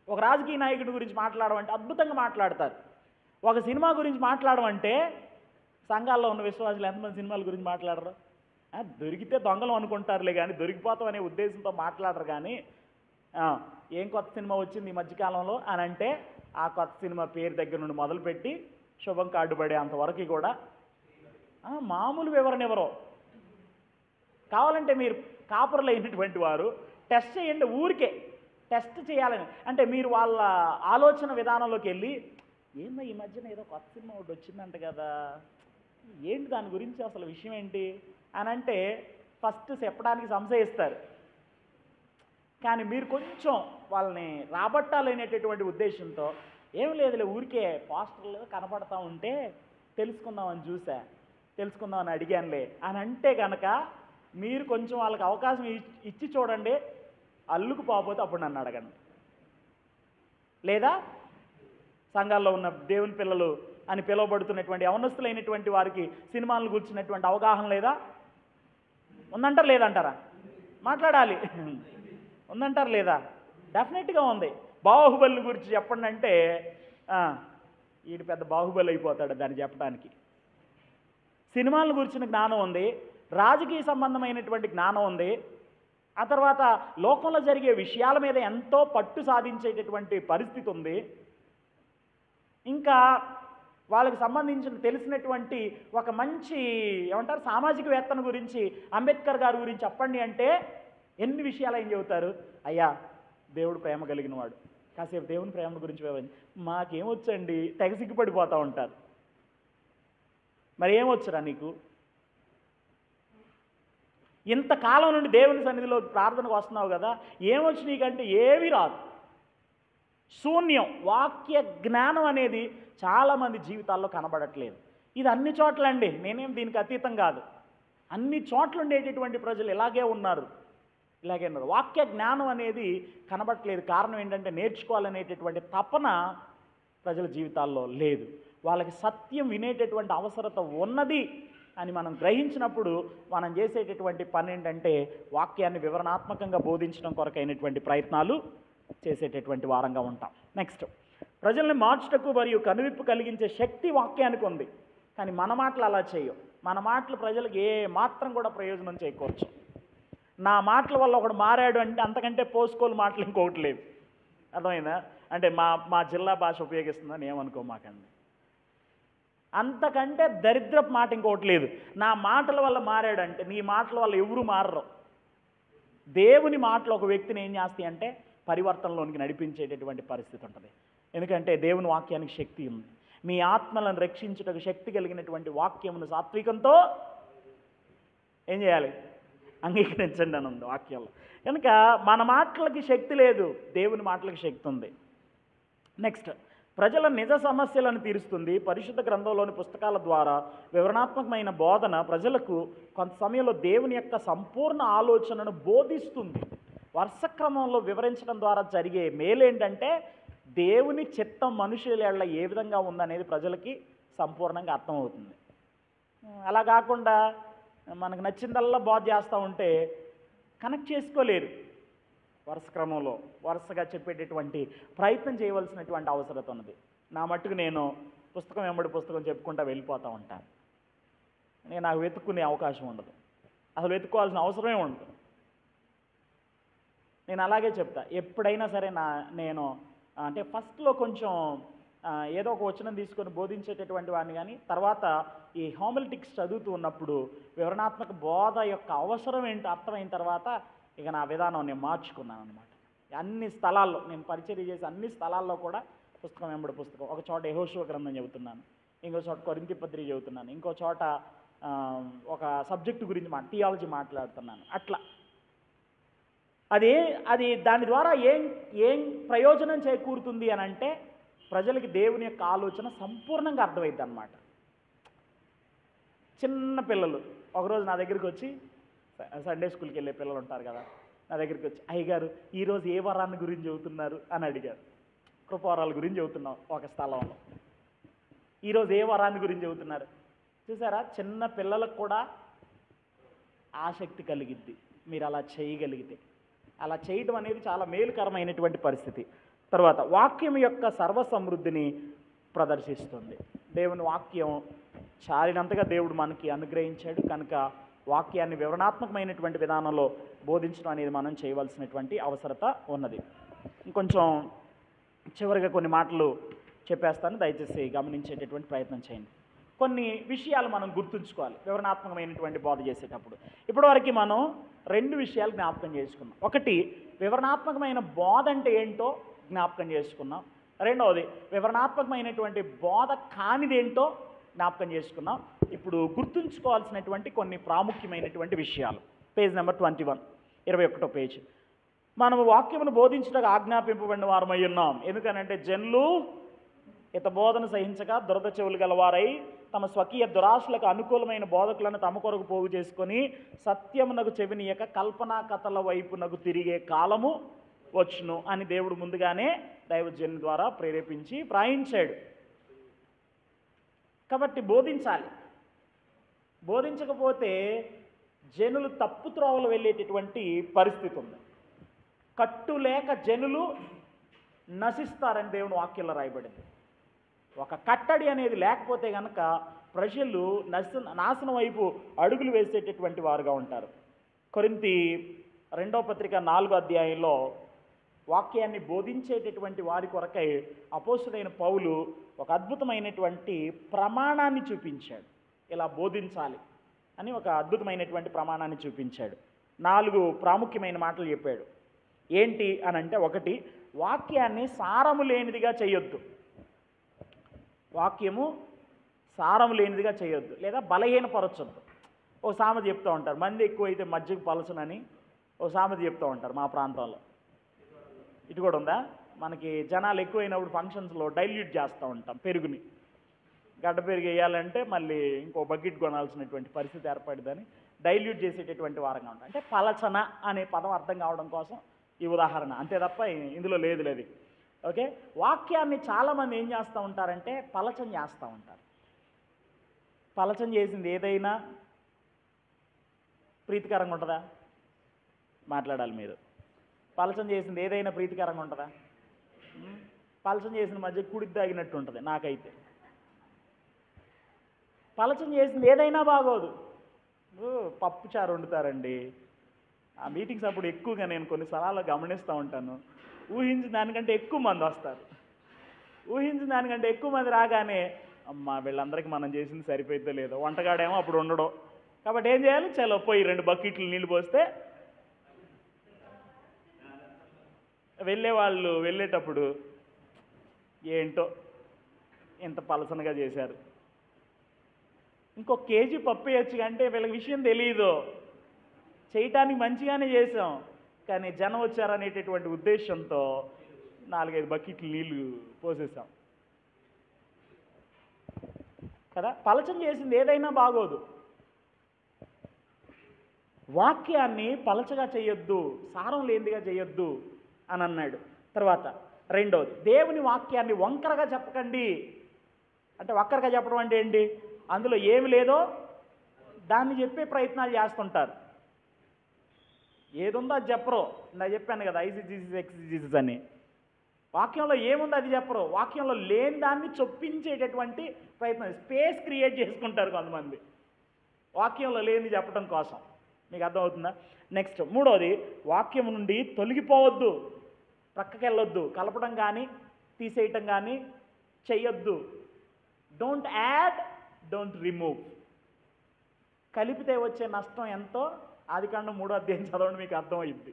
ఒక రాజకీయ నాయకుడి గురించి మాట్లాడడం అంటే అద్భుతంగా మాట్లాడతారు. ఒక సినిమా గురించి మాట్లాడడం అంటే సంఘాల్లో ఉన్న విశ్వాసులు ఎంతమంది సినిమాల గురించి మాట్లాడరు? దొరికితే దొంగలం అనుకుంటారులే కానీ దొరికిపోతాం అనే ఉద్దేశంతో మాట్లాడరు. కానీ ఏం కొత్త సినిమా వచ్చింది ఈ మధ్యకాలంలో అని అంటే ఆ కొత్త సినిమా పేరు దగ్గర నుండి మొదలుపెట్టి శుభం కార్డు పడే అంతవరకు కూడా మామూలు వివరణ ఎవరో. కావాలంటే మీరు కాపురలు అయినటువంటి వారు టెస్ట్ చేయండి, ఊరికే టెస్ట్ చేయాలని. అంటే మీరు వాళ్ళ ఆలోచన విధానంలోకి వెళ్ళి ఏందో ఈ మధ్యన ఏదో కొత్త సినిమా ఒకటి వచ్చిందంట కదా, ఏంటి దాని గురించి అసలు విషయం ఏంటి అని అంటే ఫస్ట్ చెప్పడానికి సంశయిస్తారు. కానీ మీరు కొంచెం వాళ్ళని రాబట్టాలనేటటువంటి ఉద్దేశంతో ఏం లేదులే ఊరికే పోస్టర్లు కనపడతా ఉంటే తెలుసుకుందామని చూసా, తెలుసుకుందామని అడిగానులే అని అంటే కనుక మీరు కొంచెం వాళ్ళకి అవకాశం ఇచ్చి చూడండి, అల్లుకు పోకపోతే అప్పుడు నన్ను అడగండి. లేదా సంఘాల్లో ఉన్న దేవుని పిల్లలు అని పిలువబడుతున్నటువంటి యవనస్తులైనటువంటి వారికి సినిమాలను గురించినటువంటి అవగాహన లేదా? ఉందంటారా లేదంటారా? మాట్లాడాలి. ఉందంటారా లేదా? డెఫినెట్గా ఉంది. బాహుబలి గురించి చెప్పండి అంటే వీడు పెద్ద బాహుబలి అయిపోతాడు దాన్ని చెప్పడానికి. సినిమాల గురించిన జ్ఞానం ఉంది, రాజకీయ సంబంధమైనటువంటి జ్ఞానం ఉంది, ఆ తర్వాత లోకంలో జరిగే విషయాల మీద ఎంతో పట్టు సాధించేటటువంటి పరిస్థితి ఉంది. ఇంకా వాళ్ళకి సంబంధించిన తెలిసినటువంటి ఒక మంచి ఏమంటారు సామాజికవేత్తను గురించి, అంబేద్కర్ గారి గురించి చెప్పండి అంటే ఎన్ని విషయాలు ఏం చెబుతారు? అయ్యా దేవుడు ప్రేమ కలిగిన వాడు, కాసేపు దేవుని ప్రేమ గురించి వివరించి. మాకేమొచ్చండి, తెగ సిగ్గుపడిపోతూ ఉంటారు. మరి ఏమొచ్చురా నీకు? ఇంతకాలం నుండి దేవుని సన్నిధిలో ప్రార్థనకు వస్తున్నావు కదా, ఏమొచ్చు నీకంటే ఏమీ రాదు, శూన్యం. వాక్య జ్ఞానం అనేది చాలామంది జీవితాల్లో కనబడట్లేదు. ఇది అన్ని చోట్ల అండి, నేనేం దీనికి అతీతం కాదు. అన్ని చోట్ల ఉండేటటువంటి ప్రజలు ఇలాగే ఉన్నారు. వాక్య జ్ఞానం అనేది కనబడట్లేదు. కారణం ఏంటంటే నేర్చుకోవాలనేటటువంటి తపన ప్రజల జీవితాల్లో లేదు. వాళ్ళకి సత్యం వినేటటువంటి అవసరత ఉన్నది అని మనం గ్రహించినప్పుడు మనం చేసేటటువంటి పని ఏంటంటే వాక్యాన్ని వివరణాత్మకంగా బోధించడం కొరకైనటువంటి ప్రయత్నాలు చేసేటటువంటి వారంగా ఉంటాం. నెక్స్ట్, ప్రజల్ని మార్చుటకు మరియు కనువిప్పు కలిగించే శక్తి వాక్యానికి ఉంది. కానీ మన మాటలు అలా చేయవు. మన మాటలు ప్రజలకు ఏ మాత్రం కూడా ప్రయోజనం చేకూర్చు. నా మాటల వల్ల ఒకడు మారాడు అంటే అంతకంటే పోసుకోలు మాటలు ఇంకొకటి లేదు. అర్థమైందా? అంటే మా జిల్లా భాష ఉపయోగిస్తుందని ఏమనుకోమాకండి. అంతకంటే దరిద్రపు మాట ఇంకొకటి లేదు. నా మాటల వల్ల మారాడంటే నీ మాటల వల్ల ఎవరు మారరు. దేవుని మాటలు ఒక వ్యక్తిని ఏం చేస్తాయి అంటే పరివర్తనలోనికి నడిపించేటటువంటి పరిస్థితి ఉంటుంది. ఎందుకంటే దేవుని వాక్యానికి శక్తి ఉంది. మీ ఆత్మలను రక్షించుటకు శక్తి కలిగినటువంటి వాక్యమును సాత్వికంతో ఏం చేయాలి? అంగీకరించండి అని ఉంది వాక్యంలో. కనుక మన మాటలకి శక్తి లేదు, దేవుని మాటలకి శక్తి ఉంది. నెక్స్ట్, ప్రజల నిజ సమస్యలను తీరుస్తుంది. పరిశుద్ధ గ్రంథంలోని పుస్తకాల ద్వారా వివరణాత్మకమైన బోధన ప్రజలకు కొంత సమయంలో దేవుని యొక్క సంపూర్ణ ఆలోచనను బోధిస్తుంది. వరుస క్రమంలో వివరించడం ద్వారా జరిగే మేలేంటంటే దేవుని చిత్తం మనుషుల ఏ విధంగా ఉందనేది ప్రజలకి సంపూర్ణంగా అర్థమవుతుంది. అలా కాకుండా మనకు నచ్చిందల్లా బోధ చేస్తూ ఉంటే కనెక్ట్ చేసుకోలేరు. వరుస క్రమంలో వరుసగా చెప్పేటటువంటి ప్రయత్నం చేయవలసినటువంటి అవసరత ఉన్నది. నా మట్టుకు నేను పుస్తకం వెంబడి పుస్తకం చెప్పుకుంటూ వెళ్ళిపోతూ ఉంటాను. నాకు వెతుక్కునే అవకాశం ఉండదు, అసలు వెతుక్కోవాల్సిన అవసరమే ఉండదు. నేను అలాగే చెప్తా. ఎప్పుడైనా సరే నేను అంటే ఫస్ట్లో కొంచెం ఏదో ఒక వచనం తీసుకొని బోధించేటటువంటి వాడిని, కానీ తర్వాత ఈ హోమిలిటిక్స్ చదువుతూ ఉన్నప్పుడు వివరణాత్మక బోధ యొక్క అవసరం ఏంటో అర్థమైన తర్వాత ఇక నా విధానం నేను మార్చుకున్నాను అనమాట. అన్ని స్థలాల్లో నేను పరిచర్య చేసి అన్ని స్థలాల్లో కూడా పుస్తకం వెంబడి పుస్తకం. ఒక చోట యెహోషువ గ్రంథం చెబుతున్నాను, ఇంకో చోట కొరింథీ పత్రిక చెబుతున్నాను, ఇంకో చోట ఒక సబ్జెక్టు గురించి థియాలజీ మాట్లాడుతున్నాను. అట్లా అది దాని ద్వారా ఏం ప్రయోజనం చేకూరుతుంది అని అంటే ప్రజలకి దేవుని యొక్క ఆలోచన సంపూర్ణంగా అర్థమైద్ది అన్నమాట. చిన్న పిల్లలు ఒకరోజు నా దగ్గరికి వచ్చి, సండే స్కూల్కి వెళ్ళే పిల్లలు ఉంటారు కదా, నా దగ్గరికి వచ్చి, అయ్యగారు ఈరోజు ఏ వరాన్ని గురించి చెబుతున్నారు అని అడిగారు. కృపావరాల గురించి చెబుతున్నాం ఒక స్థలంలో. ఈరోజు ఏ వరాన్ని గురించి చెబుతున్నారు? చూసారా, చిన్న పిల్లలకు కూడా ఆసక్తి కలిగిద్ది మీరు అలా చేయగలిగితే. అలా చేయడం అనేది చాలా మేలుకరమైనటువంటి పరిస్థితి. తర్వాత వాక్యం యొక్క సర్వసమృద్ధిని ప్రదర్శిస్తుంది. దేవుని వాక్యం చాలినంతగా దేవుడు మనకి అనుగ్రహించాడు కనుక వాక్యాన్ని వివరణాత్మకమైనటువంటి విధానంలో బోధించడం అనేది మనం చేయవలసినటువంటి అవసరత ఉన్నది. ఇంకొంచెం చివరిగా కొన్ని మాటలు చెప్పేస్తాను, దయచేసి గమనించేటటువంటి ప్రయత్నం చేయండి. కొన్ని విషయాలు మనం గుర్తుంచుకోవాలి వివరణాత్మకమైనటువంటి బోధ చేసేటప్పుడు. ఇప్పటివరకు మనం 2 విషయాలు జ్ఞాపకం చేసుకున్నాం. ఒకటి, వివరణాత్మకమైన బోధ అంటే ఏంటో జ్ఞాపకం చేసుకున్నాం. రెండవది, వివరణాత్మకమైనటువంటి బోధ కానిదేంటో జ్ఞాపకం చేసుకున్నాం. ఇప్పుడు గుర్తుంచుకోవాల్సినటువంటి కొన్ని ప్రాముఖ్యమైనటువంటి విషయాలు. పేజ్ నెంబర్ 21, 21వ పేజ్. మనము వాక్యమును బోధించడానికి ఆజ్ఞాపింపబడిన వారమై ఉన్నాం. ఎందుకనంటే జనులు బోధన సహించక దురద చెవులు గలవారై తమ స్వకీయ దురాశలకు అనుకూలమైన బోధకులను తమ కొరకు పోగు చేసుకొని సత్యమునకు చెవినీయక కల్పనా కథల వైపునకు తిరిగే కాలము వచ్చును అని దేవుడు ముందుగానే దైవజనుని ద్వారా ప్రేరేపించి వ్రాయించాడు. కాబట్టి బోధించాలి. బోధించకపోతే జనులు తప్పు త్రోవలు వెళ్ళేటటువంటి పరిస్థితి ఉంది. కట్టు లేక జనులు నశిస్తారని దేవుని వాక్యంలో రాయబడింది. ఒక కట్టడి అనేది లేకపోతే కనుక ప్రజలు నాశనం వైపు అడుగులు వేసేటటువంటి వారుగా ఉంటారు. కొరింథీ 2వ పత్రిక 4వ అధ్యాయంలో వాక్యాన్ని బోధించేటటువంటి వారి కొరకై అపోస్తుడైన పౌలు ఒక అద్భుతమైనటువంటి ప్రమాణాన్ని చూపించాడు. ఇలా బోధించాలి అని ఒక అద్భుతమైనటువంటి ప్రమాణాన్ని చూపించాడు. 4 ప్రాముఖ్యమైన మాటలు చెప్పాడు. ఏంటి అని అంటే, ఒకటి, వాక్యాన్ని సారము లేనిదిగా చేయొద్దు. వాక్యము సారము లేనిదిగా చేయొద్దు లేదా బలహీనపరచొద్దు. ఓ సామెత చెప్తూ ఉంటారు, మంది ఎక్కువైతే మజ్జిగ పలసనని ఓ సామెత చెప్తూ ఉంటారు మా ప్రాంతంలో. ఇటు కూడా ఉందా? మనకి జనాలు ఎక్కువైనప్పుడు ఫంక్షన్స్లో డైల్యూట్ చేస్తూ ఉంటాం పెరుగుని. గడ్డ పెరుగు వేయాలంటే మళ్ళీ ఇంకో బకెట్ కొనాల్సినటువంటి పరిస్థితి ఏర్పడిందని డైల్యూట్ చేసేటటువంటి వారంగా ఉంటాం. అంటే పలచన అనే పదం అర్థం కావడం కోసం ఈ ఉదాహరణ, అంతే తప్ప ఇందులో లేదు. ఓకే, వాక్యాన్ని చాలామంది ఏం చేస్తూ ఉంటారంటే పలచన చేస్తూ ఉంటారు. పలచన చేసింది ఏదైనా ప్రీతికరంగా ఉంటుందా? మాట్లాడాలి మీరు. పలచన చేసింది ఏదైనా ప్రీతికరంగా ఉంటుందా? పలచన చేసిన మధ్య కుడికి తాగినట్టు ఉంటుంది నాకైతే. పలచన చేసింది ఏదైనా బాగోదు. పప్పు చారు వండుతారండి, ఆ మీటింగ్స్ అప్పుడు ఎక్కువగా నేను కొన్నిసార్లు గమనిస్తూ ఉంటాను. ఊహించిన దానికంటే ఎక్కువ మంది వస్తారు. ఊహించిన దానికంటే ఎక్కువ మంది రాగానే అమ్మ వీళ్ళందరికీ మనం చేసింది సరిపోయిద్దో లేదో, వంటగాడేమో అప్పుడు ఉండడం. కాబట్టి ఏం చేయాలి, చలో పోయి 2 బకెట్లు నీళ్ళు పోస్తే వెళ్ళేవాళ్ళు వెళ్ళేటప్పుడు ఏంటో ఇంత పలసనగా చేశారు, ఇంకో కేజీ పప్పు వేయచ్చు అంటే వీళ్ళకి విషయం తెలియదు. చేయటానికి మంచిగానే చేసాం, కానీ జనం వచ్చారనేటటువంటి ఉద్దేశంతో 4-5 బకెట్లు నీళ్లు పోసేసాం కదా. పలచన చేసింది ఏదైనా బాగోదు. వాక్యాన్ని పలచగా చేయొద్దు, సారం లేనిదిగా చేయొద్దు అని అన్నాడు. తర్వాత రెండోది, దేవుని వాక్యాన్ని వంకరగా చెప్పకండి. అంటే వంకరగా చెప్పడం అంటే ఏంటి, అందులో ఏమి లేదో దాన్ని చెప్పే ప్రయత్నాలు చేస్తుంటారు. ఏదుందో అది చెప్పరు. నేను చెప్పాను కదా, ఐసీజీసీస్ ఎక్స్జీసీస్ అని. వాక్యంలో ఏముందో అది చెప్పరు, వాక్యంలో లేని దాన్ని చొప్పించేటటువంటి ప్రయత్నం, స్పేస్ క్రియేట్ చేసుకుంటారు కొంతమంది వాక్యంలో లేనిది చెప్పడం కోసం. మీకు అర్థమవుతుందా? నెక్స్ట్ మూడోది, వాక్యం నుండి తొలగిపోవద్దు, ప్రక్కకి వెళ్ళొద్దు, కలపడం కానీ తీసేయటం కానీ చెయ్యొద్దు. Don't add, don't remove. కలిపితే వచ్చే నష్టం ఎంతో ఆదికాండం 3వ అధ్యాయం చదవండి, మీకు అర్థమైంది.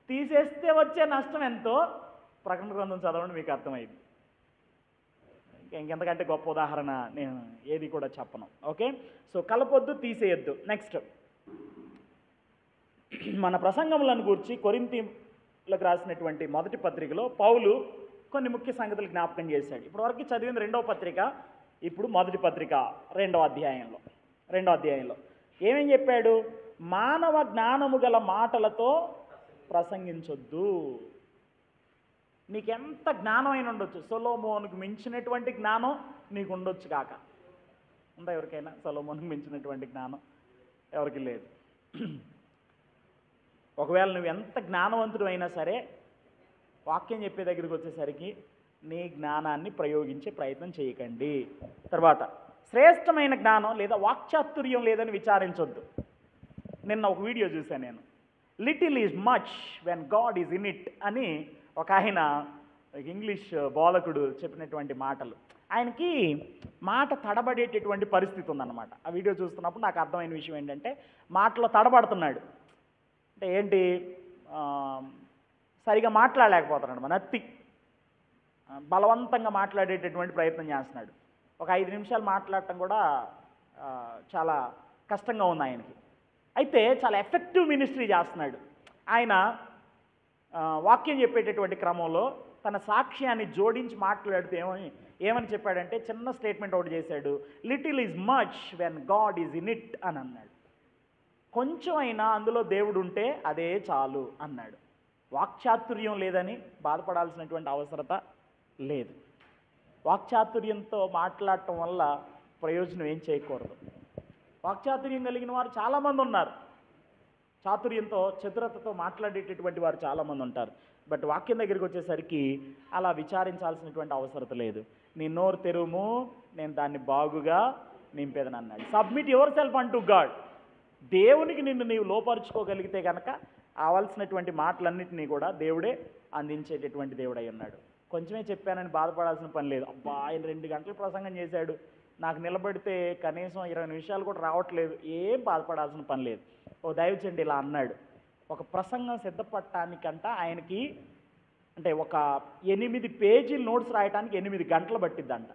తీసేస్తే వచ్చే నష్టం ఎంతో ప్రకటన గ్రంథం చదవండి, మీకు అర్థమైంది. ఇంకెంతకంటే గొప్ప ఉదాహరణ నేను ఏది కూడా చెప్పను. ఓకే, సో కలపొద్దు, తీసేయొద్దు. నెక్స్ట్, మన ప్రసంగములను గురించి కొరింథీయులకు రాసినటువంటి మొదటి పత్రికలో పౌలు కొన్ని ముఖ్య సంగతులు జ్ఞాపకం చేశాడు. ఇప్పటివరకు చదివింది 2వ పత్రిక, ఇప్పుడు మొదటి పత్రిక 2వ అధ్యాయంలో ఏమేం చెప్పాడు? మానవ జ్ఞానము గల మాటలతో ప్రసంగించొద్దు. నీకెంత జ్ఞానం అయిన ఉండొచ్చు, సొలొమోనుకు మించినటువంటి జ్ఞానం నీకు ఉండొచ్చు కాక. ఉందా ఎవరికైనా సొలొమోనుకు మించినటువంటి జ్ఞానం? ఎవరికి లేదు. ఒకవేళ నువ్వు ఎంత జ్ఞానవంతుడు అయినా సరే, వాక్యం చెప్పే దగ్గరికి వచ్చేసరికి నీ జ్ఞానాన్ని ప్రయోగించే ప్రయత్నం చేయకండి. తర్వాత, శ్రేష్టమైన జ్ఞానం లేదా వాక్చాతుర్యం లేదని విచారించొద్దు. నిన్న ఒక వీడియో చూశాను నేను, little is much when God is in it అని ఒక ఆయన ఇంగ్లీష్ బోధకుడు చెప్పినటువంటి మాటలు. ఆయనకి మాట తడబడేటటువంటి పరిస్థితి ఉందన్నమాట. ఆ వీడియో చూస్తున్నప్పుడు నాకు అర్థమైన విషయం ఏంటంటే, మాటలో తడబడుతున్నాడు. అంటే ఏంటి, సరిగా మాట్లాడలేకపోతున్నాడు. మన అత్తి బలవంతంగా మాట్లాడేటటువంటి ప్రయత్నం చేస్తున్నాడు. ఒక 5 నిమిషాలు మాట్లాడటం కూడా చాలా కష్టంగా ఉంది ఆయనకి. అయితే చాలా ఎఫెక్టివ్ మినిస్ట్రీ చేస్తున్నాడు ఆయన. వాక్యం చెప్పేటటువంటి క్రమంలో తన సాక్ష్యాన్ని జోడించి మాట్లాడితే ఏమని చెప్పాడంటే, చిన్న స్టేట్మెంట్ ఒకటి చేశాడు, little is much when God is in it అని అన్నాడు. కొంచెం అయినా అందులో దేవుడు ఉంటే అదే చాలు అన్నాడు. వాక్చాతుర్యం లేదని బాధపడాల్సినటువంటి అవసరత లేదు. వాక్చాతుర్యంతో మాట్లాడటం వల్ల ప్రయోజనం ఏం చేయకూడదు. వాక్చాతుర్యం కలిగిన వారు చాలామంది ఉన్నారు, చాతుర్యంతో చతురతతో మాట్లాడేటటువంటి వారు చాలామంది ఉంటారు. బట్ వాక్యం దగ్గరికి వచ్చేసరికి అలా విచారించాల్సినటువంటి అవసరం లేదు. నీ నోరు తెరుము, నేను దాన్ని బాగుగా నింపేదని అన్నాడు. సబ్మిట్ యువర్ సెల్ఫ్ అంటూ గాడ్. దేవునికి నిన్ను నీవు లోపరుచుకోగలిగితే కనుక కావాల్సినటువంటి మాటలన్నింటినీ కూడా దేవుడే అందించేటటువంటి దేవుడై ఉన్నాడు. కొంచెమే చెప్పానని బాధపడాల్సిన పని లేదు. అబ్బా, ఆయన 2 గంటలు ప్రసంగం చేశాడు, నాకు నిలబడితే కనీసం 20 నిమిషాలు కూడా రావట్లేదు, ఏం బాధపడాల్సిన పని లేదు. ఓ దైవచండి ఇలా అన్నాడు, ఒక ప్రసంగం సిద్ధపడటానికంట ఆయనకి అంటే ఒక 8 పేజీలు నోట్స్ రాయటానికి 8 గంటలు పట్టిద్దంట.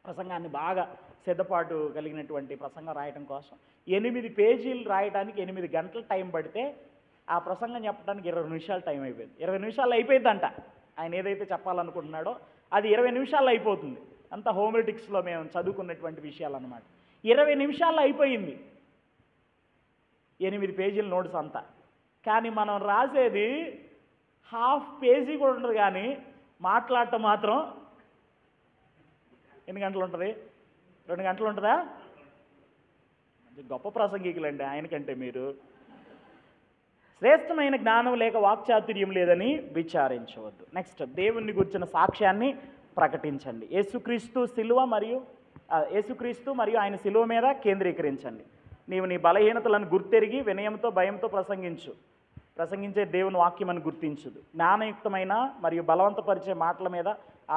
ప్రసంగాన్ని బాగా సిద్ధపాటు కలిగినటువంటి ప్రసంగం రాయటం కోసం 8 పేజీలు రాయడానికి 8 గంటలు టైం పడితే ఆ ప్రసంగం చెప్పడానికి 20 నిమిషాలు టైం అయిపోయింది. 20 నిమిషాలు అయిపోయిందంట. ఆయన ఏదైతే చెప్పాలనుకుంటున్నాడో అది 20 నిమిషాల్లో అయిపోతుంది. అంతా హోమిలిటిక్స్లో మేము చదువుకున్నటువంటి విషయాలు అన్నమాట. 20 నిమిషాల్లో అయిపోయింది 8 పేజీల నోట్స్ అంతా. కానీ మనం రాసేది హాఫ్ పేజీ కూడా ఉండదు, కానీ మాట్లాడటం మాత్రం ఎన్ని గంటలు ఉంటుంది? 2 గంటలు ఉంటుందా? గొప్ప ప్రసంగికులండి ఆయనకంటే మీరు. శ్రేష్టమైన జ్ఞానం లేక వాక్చాతుర్యం లేదని విచారించవద్దు. నెక్స్ట్, దేవుణ్ణి గురించిన సాక్ష్యాన్ని ప్రకటించండి. యేసుక్రీస్తు మరియు ఆయన శిలువ మీద కేంద్రీకరించండి. నీవు నీ బలహీనతలను గుర్తెరిగి వినయంతో భయంతో ప్రసంగించే దేవుని వాక్యం అని గుర్తించదు. జ్ఞానయుక్తమైన మరియు బలవంతపరిచే మాటల మీద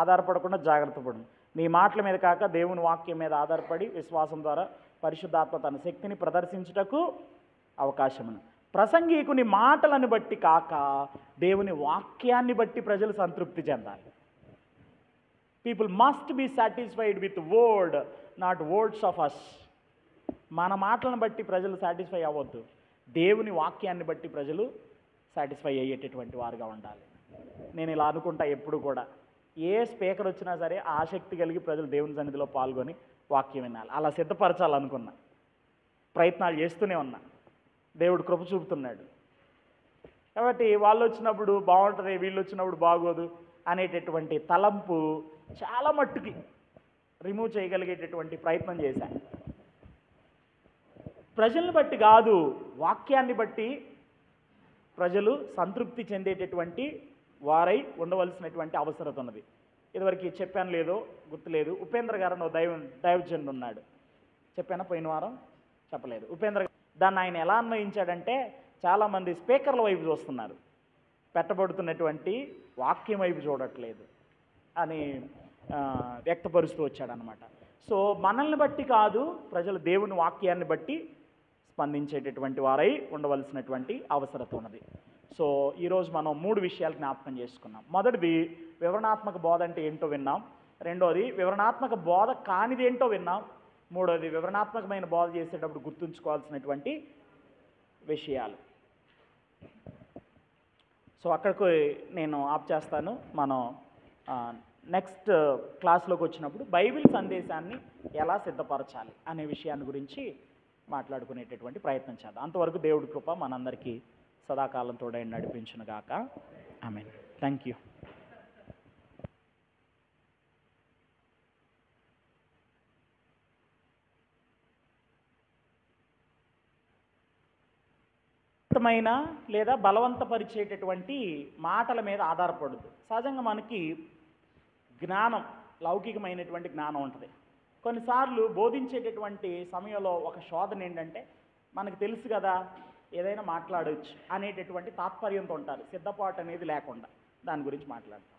ఆధారపడకుండా జాగ్రత్త పడు. నీ మాటల మీద కాక దేవుని వాక్యం మీద ఆధారపడి విశ్వాసం ద్వారా పరిశుద్ధాత్మ తన శక్తిని ప్రదర్శించుటకు అవకాశమును. ప్రసంగికుని మాటలను బట్టి కాక దేవుని వాక్యాన్ని బట్టి ప్రజలు సంతృప్తి చెందాలి. People must be satisfied with word, not words of us. మన మాటలను బట్టి ప్రజలు సాటిస్ఫై అవ్వద్దు. దేవుని వాక్యాన్ని బట్టి ప్రజలు సాటిస్ఫై అయ్యేటటువంటి వారుగా ఉండాలి. నేను ఇలా అనుకుంటా, ఎప్పుడు కూడా ఏ స్పీకర్ వచ్చినా సరే ఆసక్తి కలిగి ప్రజలు దేవుని సన్నిధిలో పాల్గొని వాక్యం వినాలి. అలా సిద్ధపరచాలనుకున్నా, ప్రయత్నాలు చేస్తూనే ఉన్నా. దేవుడు కృప చూపుతున్నాడు. కాబట్టి వాళ్ళు వచ్చినప్పుడు బాగుంటుంది, వీళ్ళు వచ్చినప్పుడు బాగోదు అనేటటువంటి తలంపు చాలా మట్టుకి రిమూవ్ చేయగలిగేటటువంటి ప్రయత్నం చేశాను. ప్రజల్ని బట్టి కాదు, వాక్యాన్ని బట్టి ప్రజలు సంతృప్తి చెందేటటువంటి వారై ఉండవలసినటువంటి అవసరం ఉన్నది. ఇదివరకు చెప్పాను లేదో గుర్తులేదు, ఉపేంద్ర గారు అని దైవజనుడు ఉన్నాడు. చెప్పానా పోయిన వారం? చెప్పలేదు. ఉపేంద్ర దాన్ని ఆయన ఎలా అన్వయించాడంటే, చాలామంది స్పీకర్ల వైపు చూస్తున్నారు, పెట్టబడుతున్నటువంటి వాక్యం వైపు చూడట్లేదు అని వ్యక్తపరుస్తూ వచ్చాడనమాట. సో మనల్ని బట్టి కాదు, ప్రజలు దేవుని వాక్యాన్ని బట్టి స్పందించేటటువంటి వారై ఉండవలసినటువంటి అవసరం ఉన్నది. సో ఈరోజు మనం 3 విషయాలు జ్ఞాపకం చేసుకున్నాం. మొదటిది, వివరణాత్మక బోధ అంటే ఏంటో విన్నాం. రెండోది, వివరణాత్మక బోధ కానిది ఏంటో విన్నాం. మూడోది, వివరణాత్మకమైన బోధ చేసేటప్పుడు గుర్తుంచుకోవాల్సినటువంటి విషయాలు. సో అక్కడికి నేను ఆప్ చేస్తాను. మనం నెక్స్ట్ క్లాస్లోకి వచ్చినప్పుడు బైబిల్ సందేశాన్ని ఎలా సిద్ధపరచాలి అనే విషయాన్ని గురించి మాట్లాడుకునేటటువంటి ప్రయత్నం చేద్దాం. అంతవరకు దేవుడి కృప మనందరికీ సదాకాలం తోడై నడిపించునుగాక. ఆమేన్. Thank you. లేదా బలవంతపరిచేటటువంటి మాటల మీద ఆధారపడదు. సహజంగా మనకి జ్ఞానం, లౌకికమైనటువంటి జ్ఞానం ఉంటుంది. కొన్నిసార్లు బోధించేటటువంటి సమయంలో ఒక శోధన ఏంటంటే, మనకు తెలుసు కదా ఏదైనా మాట్లాడవచ్చు అనేటటువంటి తాత్పర్యంతో ఉంటారు. సిద్ధపాటు అనేది లేకుండా దాని గురించి మాట్లాడతారు.